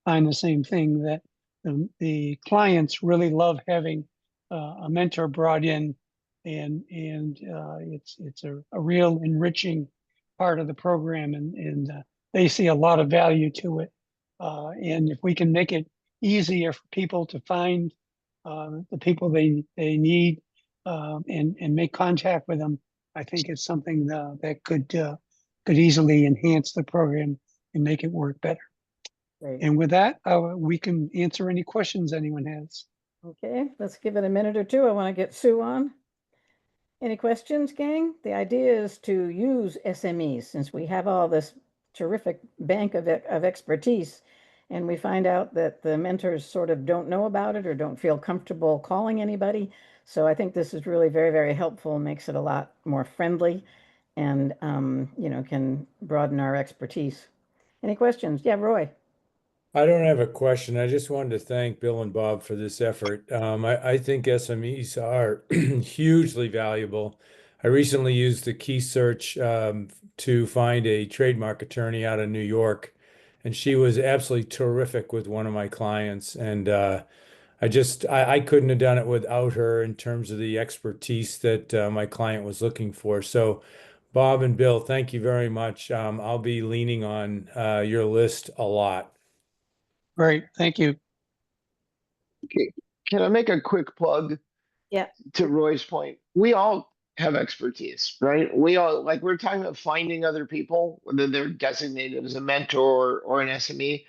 find the same thing, that the clients really love having a mentor brought in, and it's a real enriching part of the program, and they see a lot of value to it. And if we can make it easier for people to find the people they need and make contact with them, I think it's something that could easily enhance the program and make it work better. Great. And with that, we can answer any questions anyone has. Okay, let's give it a minute or two. I want to get Sue on. Any questions, gang? The idea is to use SMEs, since we have all this terrific bank of expertise, and we find out that the mentors sort of don't know about it or don't feel comfortable calling anybody. So I think this is really very, very helpful, makes it a lot more friendly, and can broaden our expertise. Any questions? Yeah, Roy. I don't have a question. I just wanted to thank Bill and Bob for this effort. I think SMEs are hugely valuable. I recently used the key search to find a trademark attorney out of New York, and she was absolutely terrific with one of my clients. And I couldn't have done it without her in terms of the expertise that my client was looking for. So, Bob and Bill, thank you very much. I'll be leaning on your list a lot. Great, thank you. Okay. Can I make a quick plug? Yeah. To Roy's point, we all have expertise, right? We all, like, we're talking about finding other people, whether they're designated as a mentor or an SME.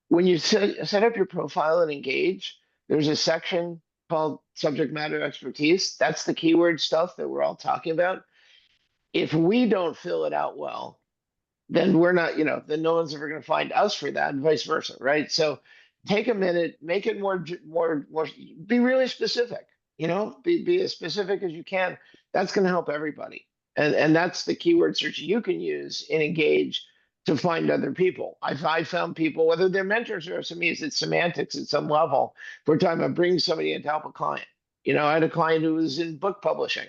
When you set up your profile and engage, there's a section called subject matter expertise. That's the keyword stuff that we're all talking about. If we don't fill it out well, then we're not, then no one's ever going to find us for that, and vice versa, right? So take a minute, make it more, be really specific, be as specific as you can. That's going to help everybody. And that's the keyword search you can use and engage to find other people. I've found people, whether they're mentors or SMEs, it's semantics at some level. We're talking about bringing somebody in to help a client. I had a client who was in book publishing.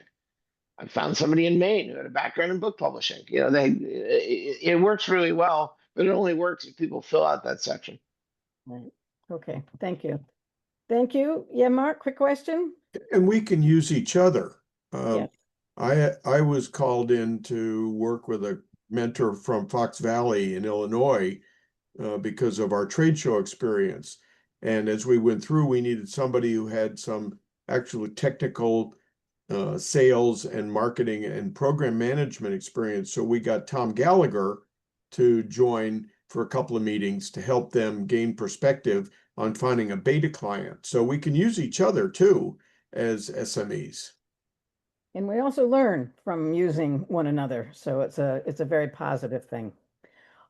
I found somebody in Maine who had a background in book publishing. It works really well, but it only works if people fill out that section. Right. Okay. Thank you. Thank you. Yeah, Mark, quick question. And we can use each other. Yeah. I was called in to work with a mentor from Fox Valley in Illinois because of our trade show experience. And as we went through, we needed somebody who had some actual technical sales and marketing and program management experience. So we got Tom Gallagher to join for a couple of meetings to help them gain perspective on finding a beta client. So we can use each other too as SMEs. And we also learn from using one another. So it's a very positive thing.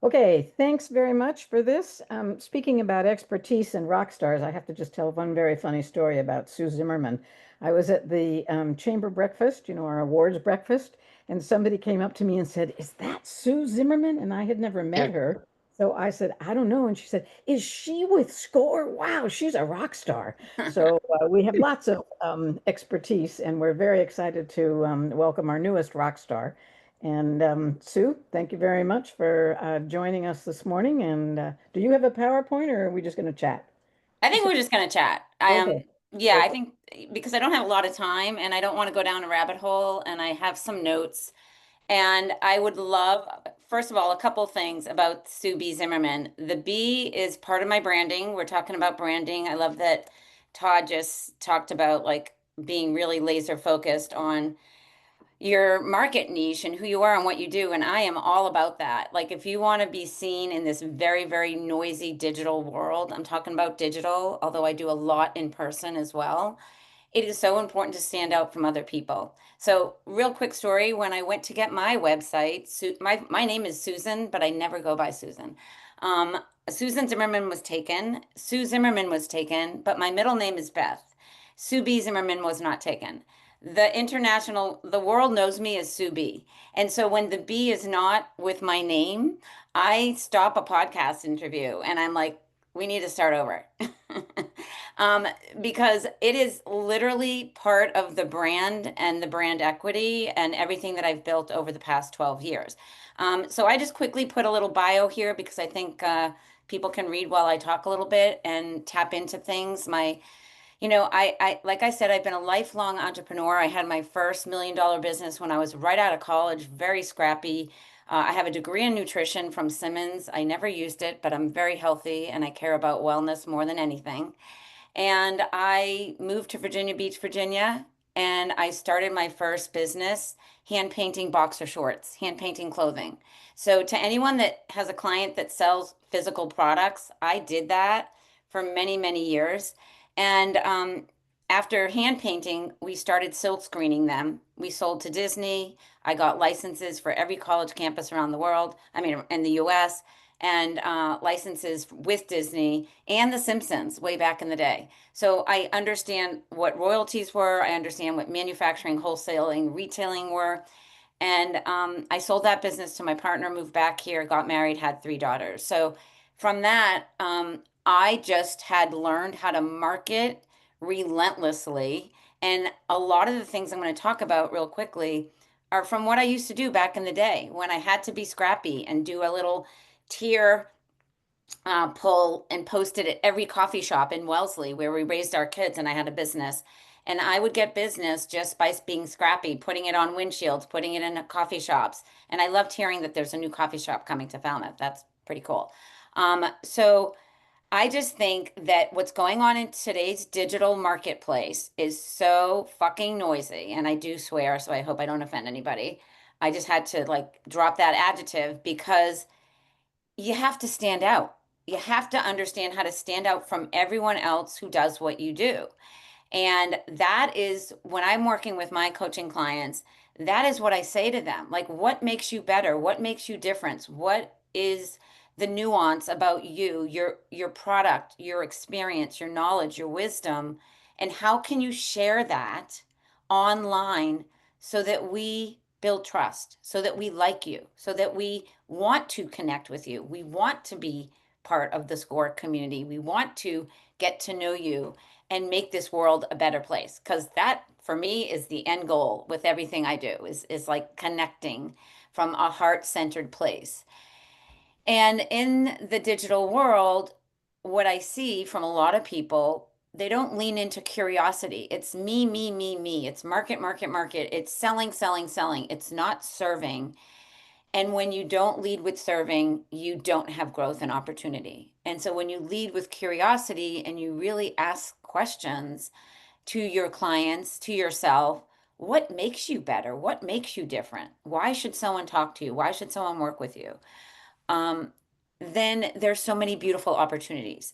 Okay, thanks very much for this. Speaking about expertise and rock stars, I have to just tell one very funny story about Sue Zimmerman. I was at the chamber breakfast, our awards breakfast, and somebody came up to me and said, "Is that Sue Zimmerman?" And I had never met her. So I said, "I don't know." And she said, "Is she with SCORE? Wow, she's a rock star." So we have lots of expertise, and we're very excited to welcome our newest rock star. And Sue, thank you very much for joining us this morning. And do you have a PowerPoint, or are we just going to chat? I think we're just going to chat. Okay. Yeah, I think because I don't have a lot of time and I don't want to go down a rabbit hole, and I have some notes. And I would love, first of all, a couple things about Sue B. Zimmerman. The B is part of my branding. We're talking about branding. I love that Todd just talked about like being really laser focused on your market niche and who you are and what you do. And I am all about that. Like, if you want to be seen in this very, very noisy digital world, I'm talking about digital, although I do a lot in person as well. It is so important to stand out from other people. So, real quick story, when I went to get my website, my name is Susan, but I never go by Susan. Susan Zimmerman was taken. Sue Zimmerman was taken, but my middle name is Beth. Sue B. Zimmerman was not taken. The world knows me as Sue B. And so when the B is not with my name, I stop a podcast interview and I'm like, we need to start over. Because it is literally part of the brand and the brand equity and everything that I've built over the past 12 years. So I just quickly put a little bio here because I think people can read while I talk a little bit and tap into things. I like I said, I've been a lifelong entrepreneur. I had my first $1 million business when I was right out of college, very scrappy. I have a degree in nutrition from Simmons. I never used it, but I'm very healthy and I care about wellness more than anything. And I moved to Virginia Beach, Virginia, and I started my first business, hand painting boxer shorts, hand painting clothing. So to anyone that has a client that sells physical products, I did that for many, many years. And after hand painting, we started silk screening them. We sold to Disney. I got licenses for every college campus around the world, I mean, in the US, and licenses with Disney and The Simpsons way back in the day. So I understand what royalties were. I understand what manufacturing, wholesaling, retailing were. And I sold that business to my partner, moved back here, got married, had 3 daughters. So from that, I just had learned how to market relentlessly. And a lot of the things I'm going to talk about real quickly are from what I used to do back in the day when I had to be scrappy and do a little tier pull and post it at every coffee shop in Wellesley where we raised our kids and I had a business. And I would get business just by being scrappy, putting it on windshields, putting it in coffee shops. And I loved hearing that there's a new coffee shop coming to Falmouth. That's pretty cool. So I just think that what's going on in today's digital marketplace is so fucking noisy. And I do swear, so I hope I don't offend anybody. I just had to like drop that adjective because you have to stand out. You have to understand how to stand out from everyone else who does what you do. And that is when I'm working with my coaching clients, that is what I say to them. Like, what makes you better? What makes you different? What is the nuance about you, your product, your experience, your knowledge, your wisdom, and how can you share that online so that we build trust, so that we like you, so that we want to connect with you. We want to be part of the SCORE community. We want to get to know you and make this world a better place, because that for me is the end goal with everything I do is like connecting from a heart-centered place. And in the digital world, what I see from a lot of people, they don't lean into curiosity. It's me, me, me, me. It's market, market, market. It's selling, selling, selling. It's not serving. And when you don't lead with serving, you don't have growth and opportunity. And so when you lead with curiosity and you really ask questions to your clients, to yourself, what makes you better? What makes you different? Why should someone talk to you? Why should someone work with you? Then there's so many beautiful opportunities.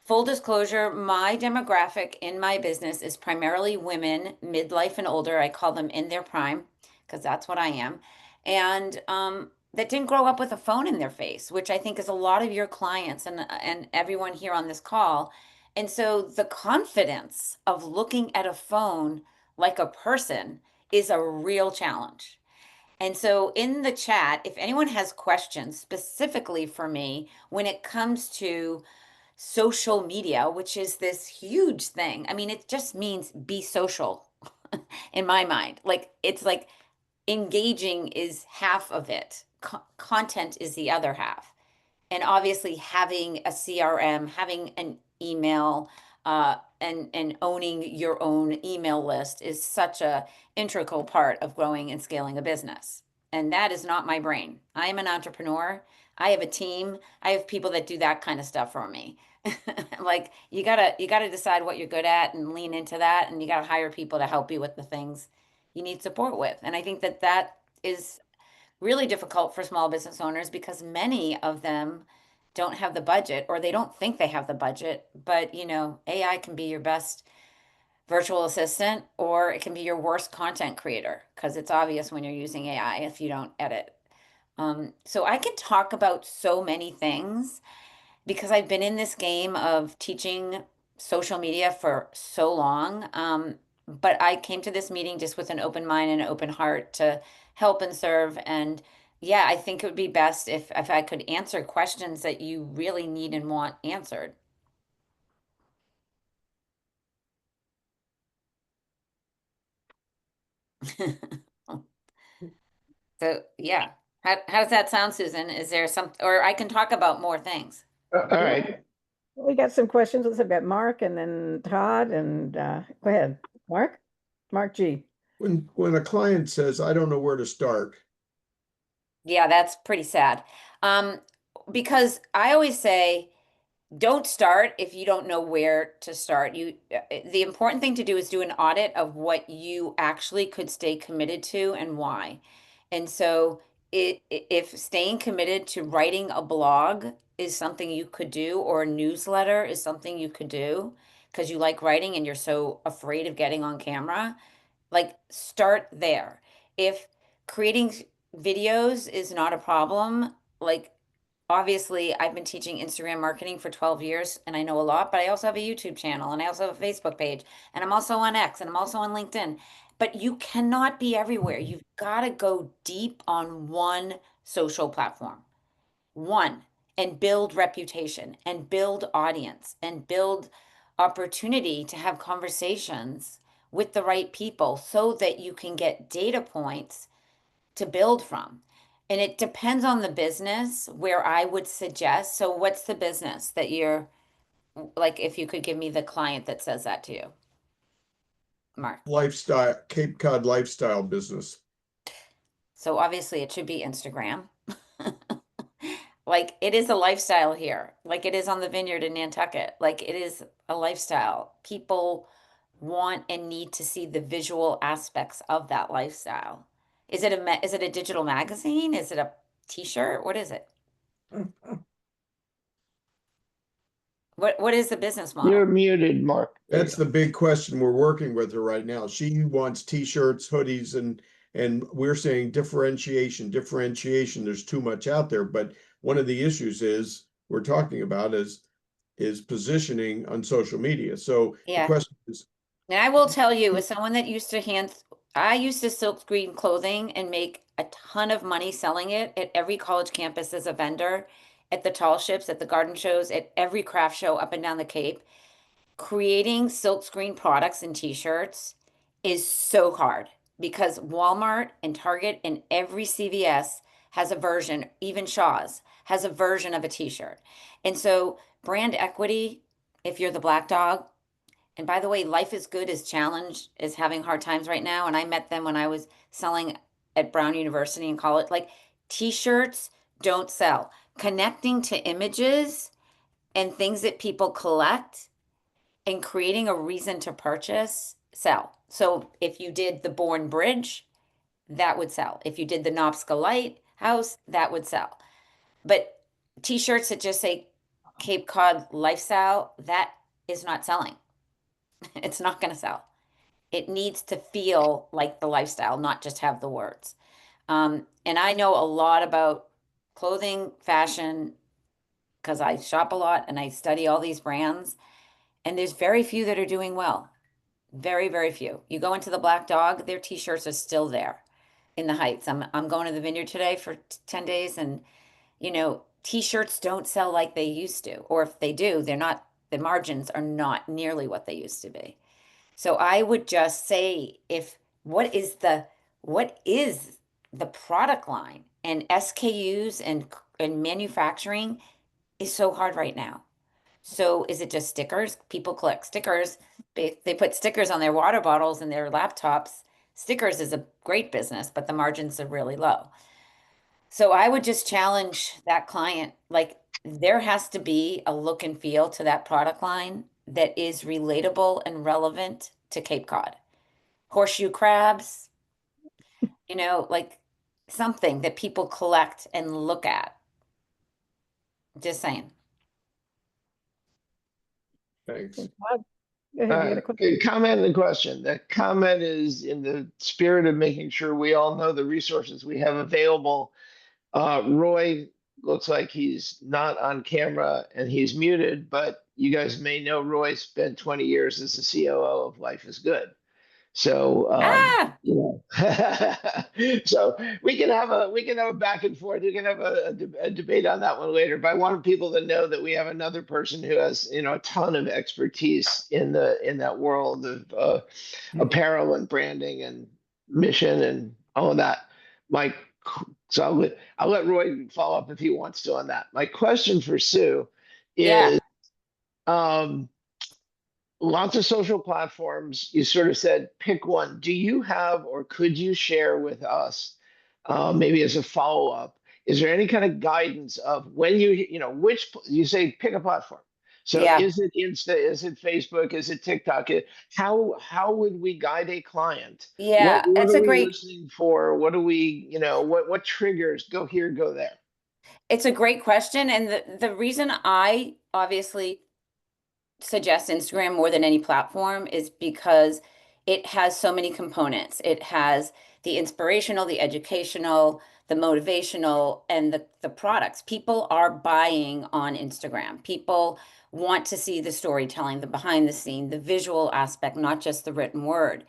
Full disclosure, my demographic in my business is primarily women, midlife and older. I call them in their prime because that's what I am. And that didn't grow up with a phone in their face, which I think is a lot of your clients and everyone here on this call. And so the confidence of looking at a phone like a person is a real challenge. And so in the chat, if anyone has questions specifically for me when it comes to social media, which is this huge thing. I mean, it just means be social in my mind. Like, it's like engaging is half of it, content is the other half. And obviously, having a CRM, having an email, and owning your own email list is such a integral part of growing and scaling a business. And that is not my brain. I am an entrepreneur. I have a team. I have people that do that kind of stuff for me. Like, you gotta decide what you're good at and lean into that, and you gotta hire people to help you with the things you need support with. And I think that that is really difficult for small business owners because many of them don't have the budget, or they don't think they have the budget. But AI can be your best virtual assistant, or it can be your worst content creator because it's obvious when you're using AI if you don't edit. So I can talk about so many things because I've been in this game of teaching social media for so long. But I came to this meeting just with an open mind and an open heart to help and serve. And yeah, I think it would be best if I could answer questions that you really need and want answered. So yeah, how does that sound, Susan? Is there some, or I can talk about more things? All right. We got some questions. Let's have got Mark and then Todd and go ahead, Mark. Mark G. When a client says, I don't know where to start, Yeah, that's pretty sad. Because I always say, don't start if you don't know where to start. The important thing to do is do an audit of what you actually could stay committed to and why. And so if staying committed to writing a blog is something you could do, or a newsletter is something you could do because you like writing and you're so afraid of getting on camera, like, start there. If creating videos is not a problem, like, obviously I've been teaching Instagram marketing for 12 years and I know a lot, but I also have a YouTube channel and I also have a Facebook page and I'm also on X and I'm also on LinkedIn. But you cannot be everywhere. You've got to go deep on one social platform, one, and build reputation and build audience and build opportunity to have conversations with the right people so that you can get data points to build from. And it depends on the business where I would suggest. So, what's the business that you're like, if you could give me the client that says that to you, Mark? lifestyle, Cape Cod lifestyle business. So, obviously, it should be Instagram. Like, it is a lifestyle here, like it is on the vineyard in Nantucket. Like, it is a lifestyle. People want and need to see the visual aspects of that lifestyle. Is it a digital magazine? Is it a t-shirt? What is it? What is the business You're model? muted, Mark. There you That's go. the big question. We're working with her right now. She wants t-shirts, hoodies, and we're saying differentiation. There's too much out there, but one of the issues is we're talking about is positioning on social media. So the Yeah. question is, And I will tell you, as someone that I used to silk screen clothing and make a ton of money selling it at every college campus as a vendor, at the tall ships, at the garden shows, at every craft show up and down the Cape. Creating silk screen products and t-shirts is so hard because Walmart and Target and every CVS has a version, even Shaw's has a version of a t-shirt. And so brand equity, if you're the black dog, and by the way, Life is Good is challenged, is having hard times right now. And I met them when I was selling at Brown University in college. Like, T-shirts don't sell. Connecting to images and things that people collect and creating a reason to purchase sell. So if you did the Bourne Bridge, that would sell. If you did the Nopska Lighthouse, that would sell. But T-shirts that just say Cape Cod lifestyle, that is not selling. It's not going to sell. It needs to feel like the lifestyle, not just have the words. And I know a lot about clothing, fashion, because I shop a lot and I study all these brands. And there's very few that are doing well. Very, very few. You go into the Black Dog, their T-shirts are still there in the Heights. I'm going to the Vineyard today for 10 days, and you know, T-shirts don't sell like they used to, or if they do, they're not, the margins are not nearly what they used to be. So I would just say, if what is the product line, and SKUs and manufacturing is so hard right now. So is it just stickers? People collect stickers. They put stickers on their water bottles and their laptops. Stickers is a great business, but the margins are really low. So I would just challenge that client, like there has to be a look and feel to that product line that is relatable and relevant to Cape Cod. Horseshoe crabs, you know, like something that people collect and look at. Just saying. Thanks. Bob, go ahead, you had a question? Good comment and question. The comment is in the spirit of making sure we all know the resources we have available. Roy looks like he's not on camera and he's muted, but you guys may know Roy spent 20 years as the COO of Life is Good. So, you know, so we can have a back and forth. We can have a debate on that one later. But I want people to know that we have another person who has, you know, a ton of expertise in that world of apparel and branding and mission and all of that. Mike, so I'll let Roy follow up if he wants to on that. My question for Sue is, lots of social platforms. You sort of said pick one. Do you have, or could you share with us, maybe as a follow up? Is there any kind of guidance of when you know, which you say pick a platform? So is it Insta? Is it Facebook? Is it TikTok? How would we guide a client? Yeah, What it's are a we great listening for? What do we, you know, what triggers? Go here, go there. It's a great question. And the reason I obviously suggest Instagram more than any platform is because it has so many components. It has the inspirational, the educational, the motivational, and the products. People are buying on Instagram. People want to see the storytelling, the behind the scene, the visual aspect, not just the written word.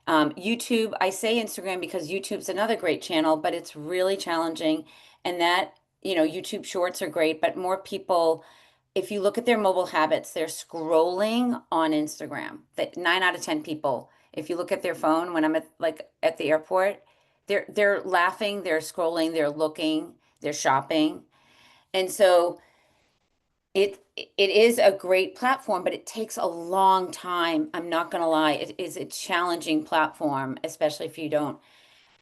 YouTube, I say Instagram because YouTube's another great channel, but it's really challenging. And that, you know, YouTube shorts are great, but more people, if you look at their mobile habits, they're scrolling on Instagram. That 9 out of 10 people, if you look at their phone when I'm at the airport, they're laughing, they're scrolling, they're looking, they're shopping. And so it is a great platform, but it takes a long time. I'm not going to lie. It is a challenging platform, especially if you don't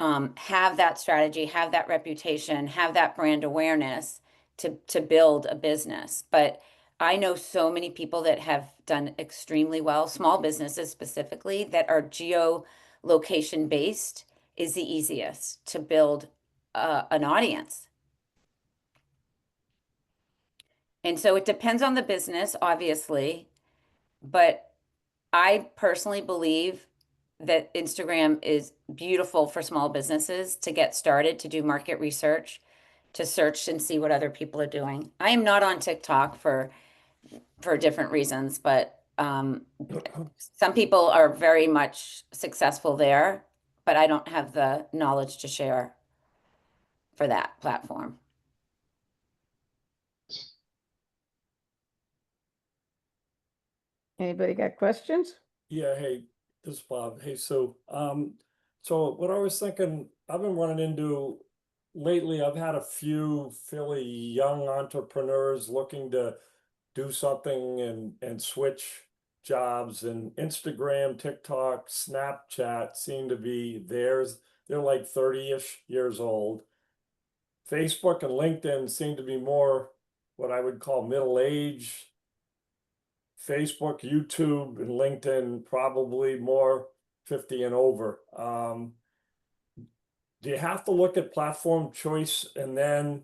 have that strategy, have that reputation, have that brand awareness to build a business. But I know so many people that have done extremely well, small businesses specifically, that are geolocation based is the easiest to build an audience. And so it depends on the business, obviously, but I personally believe that Instagram is beautiful for small businesses to get started, to do market research, to search and see what other people are doing. I am not on TikTok for different reasons, but some people are very much successful there, but I don't have the knowledge to share for that platform. Anybody got questions? Yeah, hey, this is Bob. Hey, Sue. So what I was thinking, I've been running into lately, I've had a few fairly young entrepreneurs looking to do something and switch jobs, and Instagram, TikTok, Snapchat seem to be theirs. They're like 30-ish years old. Facebook and LinkedIn seem to be more what I would call middle age. Facebook, YouTube, and LinkedIn probably more 50 and over. Do you have to look at platform choice and then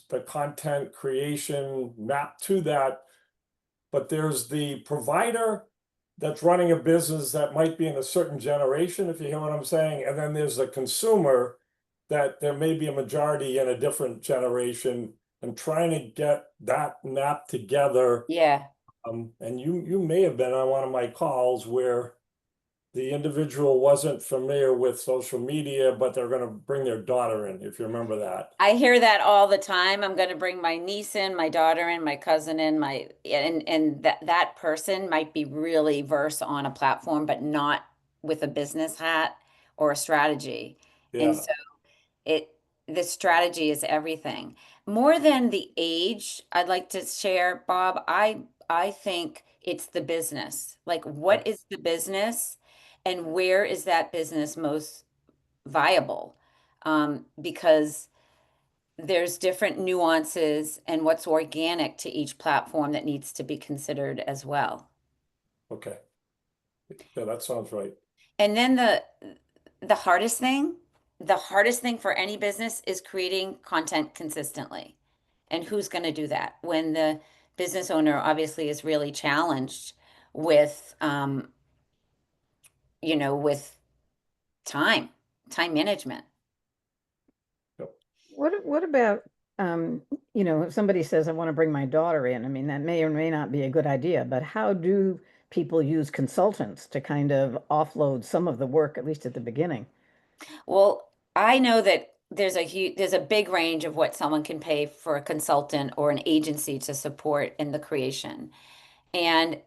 the content creation map to that? But there's the provider that's running a business that might be in a certain generation, if you hear what I'm saying. And then there's the consumer that there may be a majority in a different generation, and trying to get that map together. Yeah. And you may have been on one of my calls where the individual wasn't familiar with social media, but they're going to bring their daughter in, if you remember that. I hear that all the time. I'm going to bring my niece in, my daughter in, my cousin in, and that person might be really versed on a platform, but not with a business hat or a strategy. And Yeah. so the strategy is everything. More than the age, I'd like to share, Bob, I think it's the business. Like, what is the business and where is that business most viable? Because there's different nuances and what's organic to each platform that needs to be considered as well. Okay. Yeah, that sounds right. And then the hardest thing for any business is creating content consistently. And who's going to do that when the business owner obviously is really challenged with with time management. What about, if somebody says, I want to bring my daughter in, I mean, that may or may not be a good idea, but how do people use consultants to kind of offload some of the work, at least at the beginning? Well, I know that there's a big range of what someone can pay for a consultant or an agency to support in the creation. And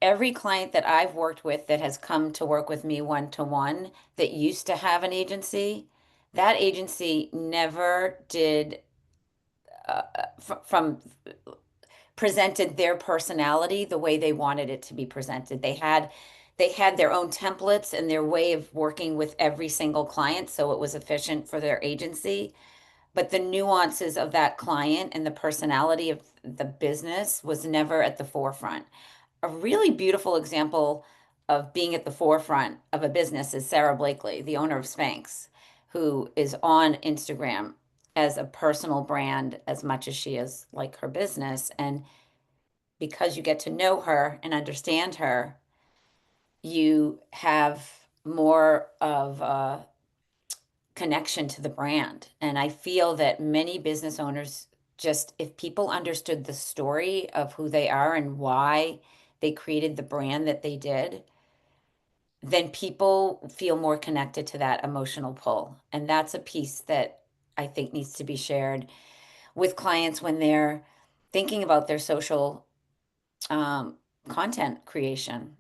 every client that I've worked with that has come to work with me one-to-one that used to have an agency, that agency never did from presented their personality the way they wanted it to be presented. They had their own templates and their way of working with every single client, so it was efficient for their agency. But the nuances of that client and the personality of the business was never at the forefront. A really beautiful example of being at the forefront of a business is Sarah Blakely, the owner of Spanx, who is on Instagram as a personal brand as much as she is like her business. And because you get to know her and understand her, you have more of a connection to the brand. And I feel that many business owners, just if people understood the story of who they are and why they created the brand that they did, then people feel more connected to that emotional pull. And that's a piece that I think needs to be shared with clients when they're thinking about their social content creation.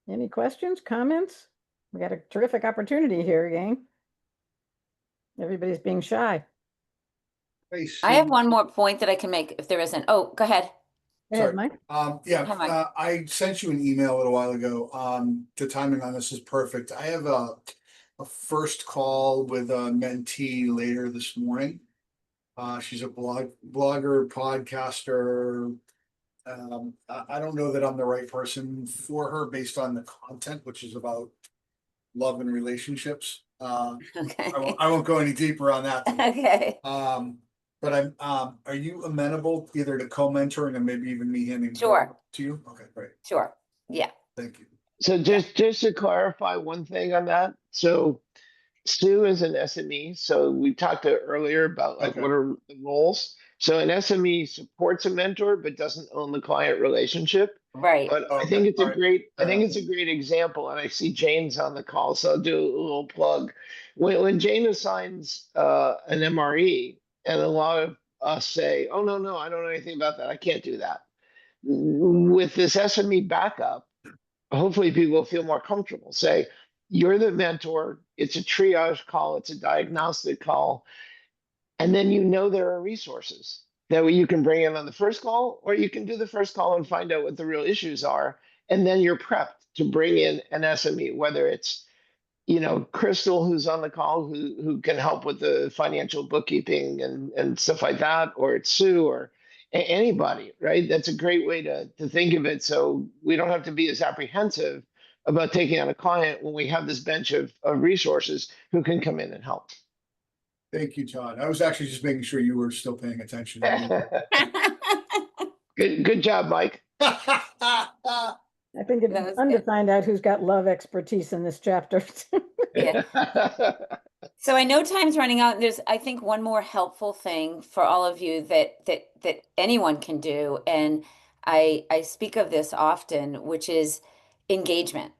Any questions, comments? We got a terrific opportunity here, gang. Everybody's being shy. I have one more point that I can make if there isn't. Oh, go ahead. Go ahead, Mike. Hi, Mike. I sent you an email a little while ago. The timing on this is perfect. I have a first call with a mentee later this morning. She's a blogger, podcaster. I don't know that I'm the right person for her based on the content, which is about love and relationships. Okay. I won't go any deeper on that. Okay. But are you amenable either to co-mentoring or maybe even me handing Sure. her to you? Okay, great. Sure. Yeah. Thank you. So just to clarify one thing on that. So Sue is an SME. So we talked earlier about like Okay. what are the roles. So an SME supports a mentor but doesn't own the client relationship. Right. But I Okay, think it's all a right. great I Fair think enough. it's a great example. And I see Jane's on the call, so I'll do a little plug. When Jane assigns an MRE, and a lot of us say, oh no, I don't know anything about that. I can't do that. With this SME backup, hopefully people will feel more comfortable. Say, you're the mentor. It's a triage call. It's a diagnostic call. And then you know there are resources that way you can bring in on the first call, or you can do the first call and find out what the real issues are. And then you're prepped to bring in an SME, whether it's, Crystal, who's on the call, who can help with the financial bookkeeping and stuff like that, or it's Sue or anybody, right? That's a great way to think of it. So we don't have to be as apprehensive about taking on a client when we have this bench of resources who can come in and help. Thank you, Todd. I was actually just making sure you were still paying attention. Good job, Mike. I think it's fun to find out who's got love expertise in this chapter. Yeah. So I know time's running out. There's, I think, one more helpful thing for all of you that anyone can do, and I speak of this often, which is engagement.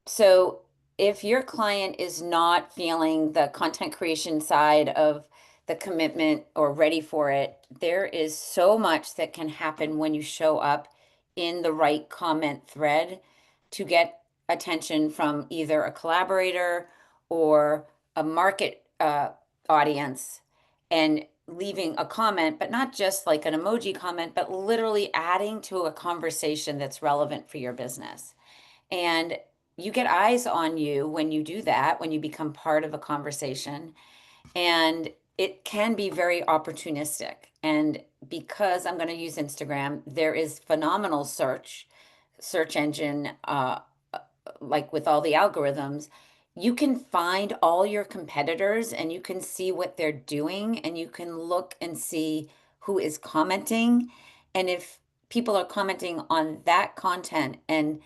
So if your client is not feeling the content creation side of the commitment or ready for it, there is so much that can happen when you show up in the right comment thread to get attention from either a collaborator or a market audience, and leaving a comment, but not just like an emoji comment, but literally adding to a conversation that's relevant for your business. And you get eyes on you when you do that, when you become part of a conversation. And it can be very opportunistic. And because I'm going to use Instagram, there is phenomenal search engine, like with all the algorithms. You can find all your competitors and you can see what they're doing, and you can look and see who is commenting. And if people are commenting on that content, and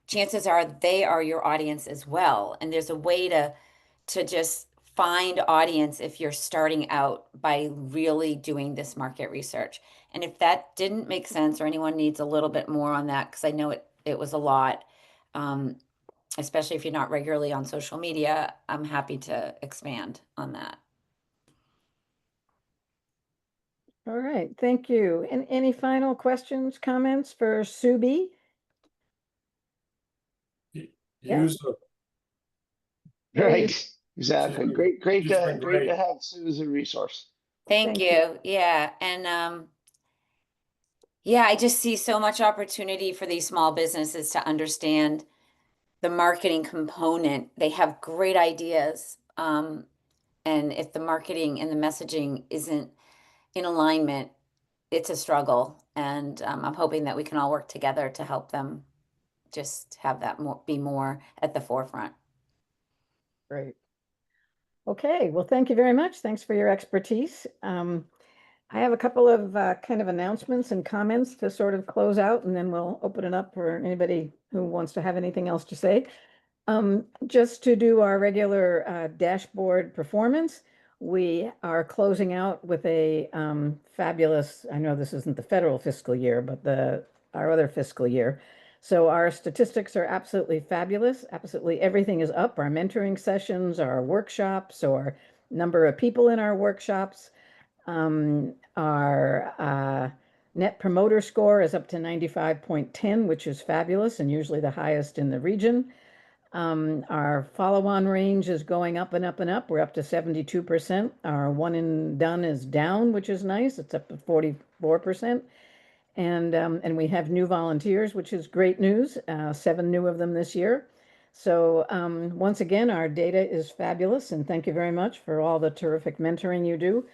chances are they are your audience as well. And there's a way to just find audience if you're starting out by really doing this market research. And if that didn't make sense, or anyone needs a little bit more on that, because I know it was a lot, especially if you're not regularly on social media, I'm happy to expand on that. All right, thank you. And any final questions, comments for Subi? Use the Right. Exactly. Great she's been great. to have Sue as a resource. Thank you. Yeah. And yeah, I just see so much opportunity for these small businesses to understand the marketing component. They have great ideas. And if the marketing and the messaging isn't in alignment, it's a struggle. And I'm hoping that we can all work together to help them just have that be more at the forefront. Great. Okay, well, thank you very much. Thanks for your expertise. I have a couple of kind of announcements and comments to sort of close out, and then we'll open it up for anybody who wants to have anything else to say. Just to do our regular dashboard performance, we are closing out with a fabulous, I know this isn't the federal fiscal year, but our other fiscal year. So our statistics are absolutely fabulous. Absolutely everything is up. Our mentoring sessions, our workshops, or number of people in our workshops. Our net promoter score is up to 95.10, which is fabulous and usually the highest in the region. Our follow-on range is going up and up and up. We're up to 72%. Our one and done is down, which is nice. It's up to 44%. And we have new volunteers, which is great news. 7 new of them this year. So once again, our data is fabulous, and thank you very much for all the terrific mentoring you do.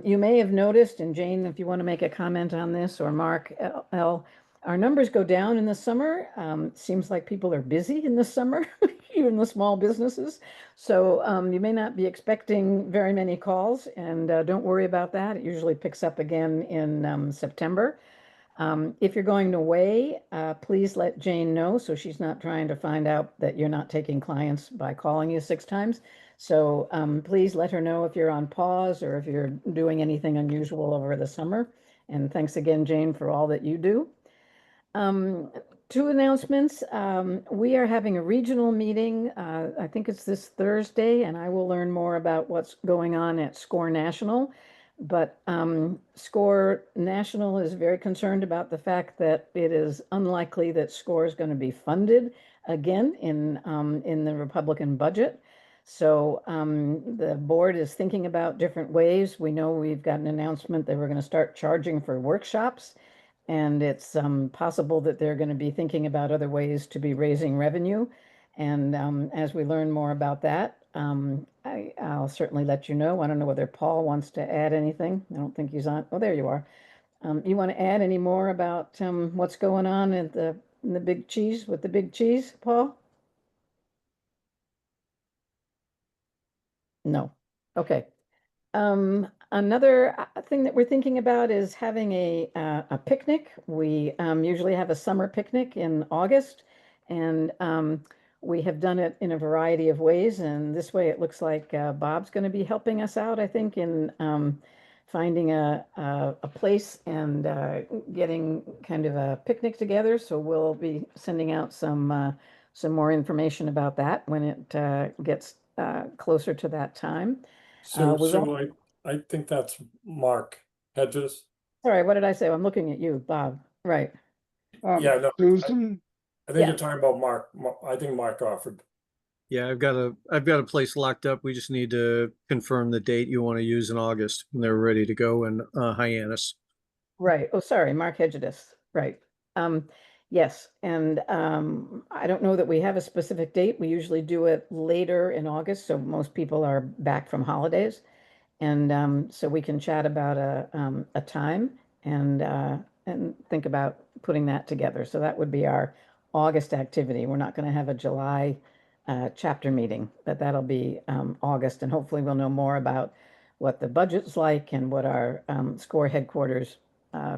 You may have noticed, and Jane, if you want to make a comment on this, or Mark L., our numbers go down in the summer. Seems like people are busy in the summer, even the small businesses. So you may not be expecting very many calls, and don't worry about that. It usually picks up again in September. If you're going away, please let Jane know so she's not trying to find out that you're not taking clients by calling you 6 times. So please let her know if you're on pause or if you're doing anything unusual over the summer. And thanks again, Jane, for all that you do. 2 announcements. We are having a regional meeting. I think it's this Thursday, and I will learn more about what's going on at SCORE National. But SCORE National is very concerned about the fact that it is unlikely that SCORE is going to be funded again in the Republican budget. So the board is thinking about different ways. We know we've got an announcement that we're going to start charging for workshops, and it's possible that they're going to be thinking about other ways to be raising revenue. And as we learn more about that, I'll certainly let you know. I don't know whether Paul wants to add anything. I don't think he's on. Oh, there you are. You want to add any more about what's going on at in the big cheese with the big cheese, Paul? No. Okay. Another thing that we're thinking about is having a picnic. We usually have a summer picnic in August, and we have done it in a variety of ways. And this way, it looks like Bob's going to be helping us out, I think, in finding a place and getting kind of a picnic together. So we'll be sending out some more information about that when it gets closer to that time. So, we've al- I think that's Mark Hedges. Sorry, what did I say? I'm looking at you, Bob. Right. Yeah, no, Susan, I think Yeah. you're talking about Mark. I think Mark offered. yeah, I've got a place locked up. We just need to confirm the date you want to use in August, and they're ready to go in Hyannis. Right. Oh, sorry, Mark Hedges. Right. Yes, and I don't know that we have a specific date. We usually do it later in August, so most people are back from holidays. And so we can chat about a time and think about putting that together. So that would be our August activity. We're not going to have a July chapter meeting, but that'll be August, and hopefully we'll know more about what the budget's like and what our SCORE headquarters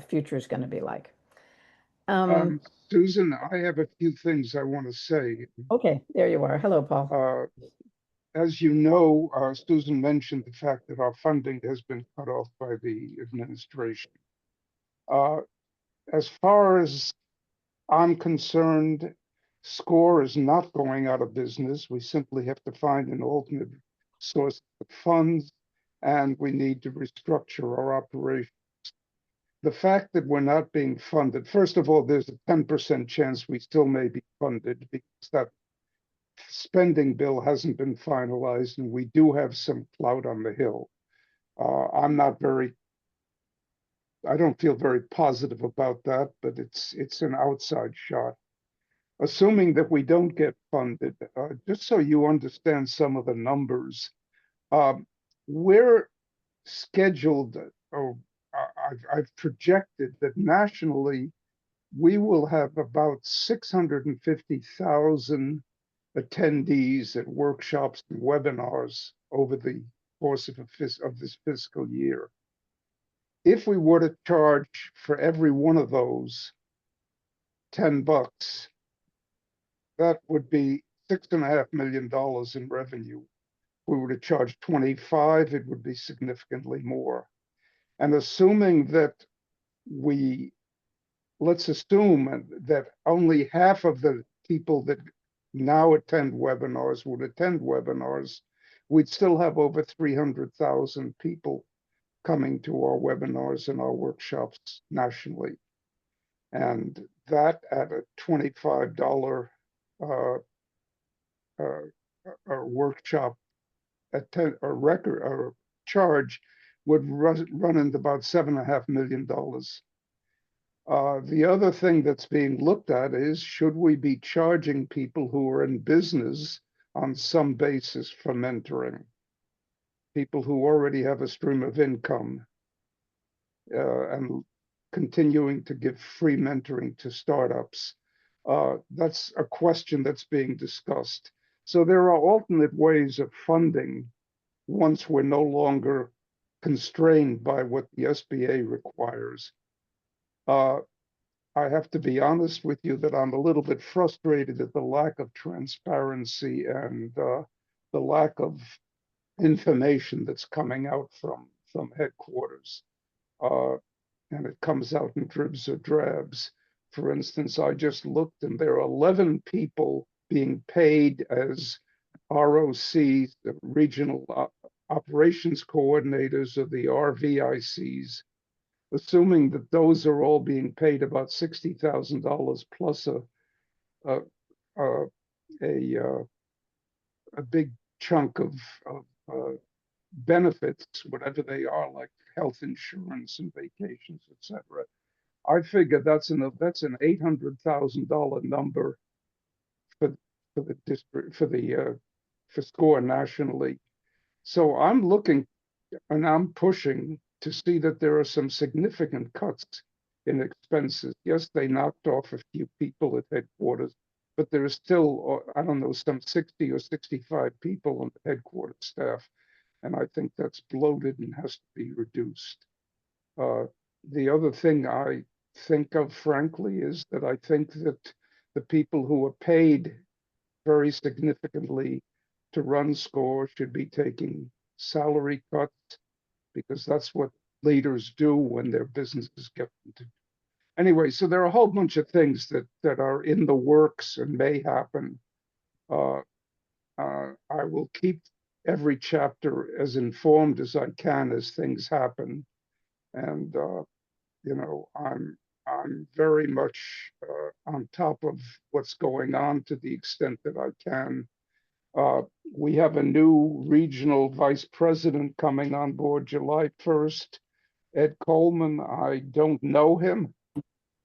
future is going to be like. Susan, I have a few things I want to say. Okay, there you are. Hello, Paul. As you know, Susan mentioned the fact that our funding has been cut off by the administration. As far as I'm concerned, SCORE is not going out of business. We simply have to find an alternate source of funds, and we need to restructure our operations. The fact that we're not being funded, first of all, there's a 10% chance we still may be funded because that spending bill hasn't been finalized, and we do have some clout on the Hill. I don't feel very positive about that, but it's an outside shot. Assuming that we don't get funded, just so you understand some of the numbers, we're scheduled, I've projected that nationally, we will have about 650,000 attendees at workshops and webinars over the course of this fiscal year. If we were to charge for every one of those $10, that would be $6.5 million in revenue. If we were to charge 25, it would be significantly more. And assuming that let's assume that only half of the people that now attend webinars would attend webinars, we'd still have over 300,000 people coming to our webinars and our workshops nationally. And that at a $25 workshop charge would run into about $7.5 million. The other thing that's being looked at is, should we be charging people who are in business on some basis for mentoring? People who already have a stream of income and continuing to give free mentoring to startups. That's a question that's being discussed. So there are alternate ways of funding once we're no longer constrained by what the SBA requires. I have to be honest with you that I'm a little bit frustrated at the lack of transparency and the lack of information that's coming out from headquarters. And it comes out in dribs or drabs. For instance, I just looked and there are 11 people being paid as ROCs, the regional operations coordinators of the RVICs, assuming that those are all being paid about $60,000 plus a big chunk of benefits, whatever they are, like health insurance and vacations, etc. I figure that's an $800,000 number for the district for SCORE nationally. So I'm looking and I'm pushing to see that there are some significant cuts in expenses. Yes, they knocked off a few people at headquarters, but there is still, I don't know, some 60 or 65 people on the headquarters staff. And I think that's bloated and has to be reduced. The other thing I think of, frankly, is that I think that the people who are paid very significantly to run SCORE should be taking salary cuts, because that's what leaders do when their businesses get into. Anyway, so there are a whole bunch of things that are in the works and may happen. I will keep every chapter as informed as I can as things happen, and you know, I'm very much on top of what's going on to the extent that I can. We have a new regional vice president coming on board July 1st. Ed Coleman, I don't know him.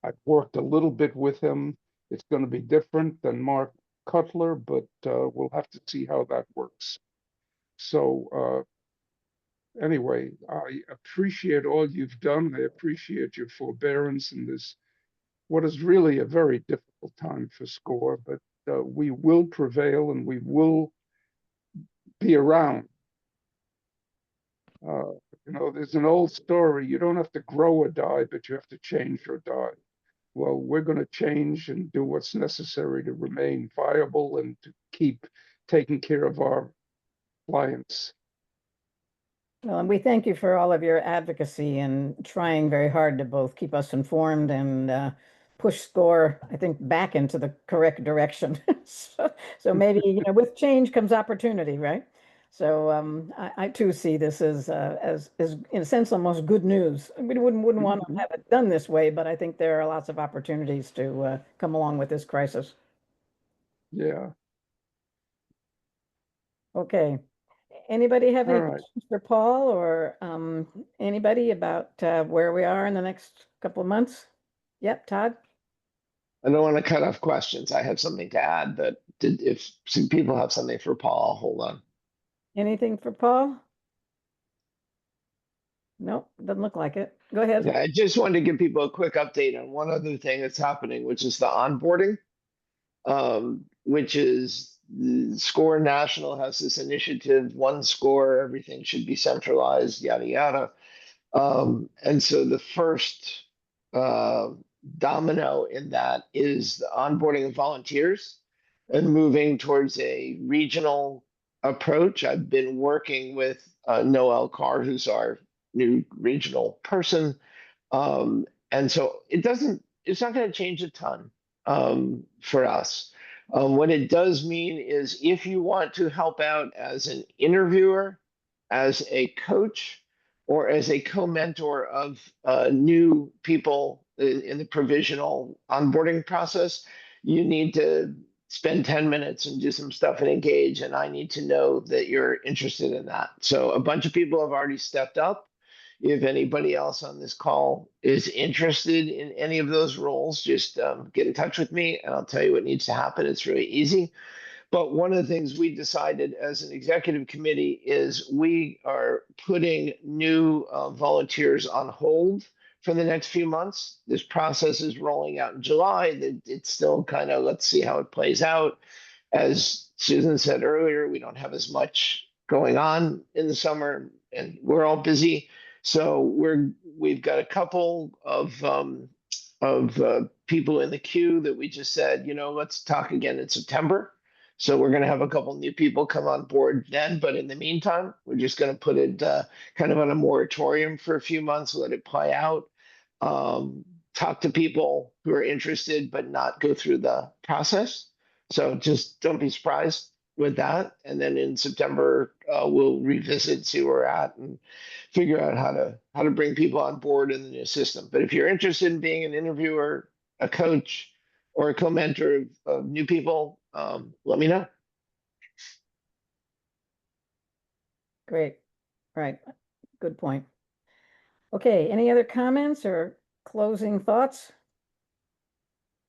I've worked a little bit with him. It's going to be different than Mark Cutler, but we'll have to see how that works. So anyway, I appreciate all you've done. I appreciate your forbearance in this, what is really a very difficult time for SCORE, but we will prevail and we will be around. You know, there's an old story, you don't have to grow or die, but you have to change or die. Well, we're going to change and do what's necessary to remain viable and to keep taking care of our clients. Well, and we thank you for all of your advocacy and trying very hard to both keep us informed and push SCORE, I think, back into the correct direction. So maybe, you know, with change comes opportunity, right? So I too see this as in a sense almost good news. We wouldn't want to have it done this way, but I think there are lots of opportunities to come along with this crisis. Yeah. Okay. Anybody have any All right. questions for Paul or anybody about where we are in the next couple of months? Yep, Todd? I don't want to cut off questions. I have something to add, but if some people have something for Paul, hold on. Anything for Paul? Nope, doesn't look like it. Go ahead. Yeah, I just wanted to give people a quick update on one other thing that's happening, which is the onboarding, which is SCORE National has this initiative, one SCORE, everything should be centralized, yada, yada. And so the first domino in that is the onboarding of volunteers and moving towards a regional approach. I've been working with Noel Carr, who's our new regional person. And so it's not going to change a ton for us. What it does mean is if you want to help out as an interviewer, as a coach, or as a co-mentor of new people in the provisional onboarding process, you need to spend 10 minutes and do some stuff and engage. And I need to know that you're interested in that. So a bunch of people have already stepped up. If anybody else on this call is interested in any of those roles, just get in touch with me and I'll tell you what needs to happen. It's really easy. But one of the things we decided as an executive committee is we are putting new volunteers on hold for the next few months. This process is rolling out in July. It's still kind of, let's see how it plays out. As Susan said earlier, we don't have as much going on in the summer and we're all busy. So we've got a couple of people in the queue that we just said, you know, let's talk again in September. So we're going to have a couple new people come on board then. But in the meantime, we're just going to put it kind of on a moratorium for a few months, let it play out, talk to people who are interested, but not go through the process. So just don't be surprised with that. And then in September, we'll revisit, see where we're at and figure out how to bring people on board in the new system. But if you're interested in being an interviewer, a coach, or a co-mentor of new people, let me know. Great. Right. Good point. Okay, any other comments or closing thoughts?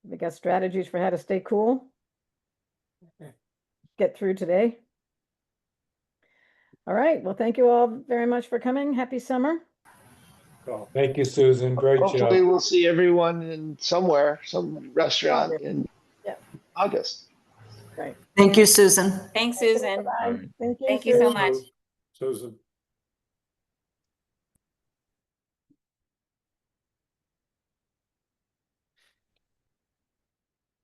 We got strategies for how to stay cool? Get through today? All right, well, thank you all very much for coming. Happy summer. Well, thank you, Susan. Great Hopefully job. we'll see everyone in somewhere, some restaurant in Yeah. August. Right. Thank you, Susan. Thanks, Susan. Bye. Thank you, Thank you so Susan. much. Susan.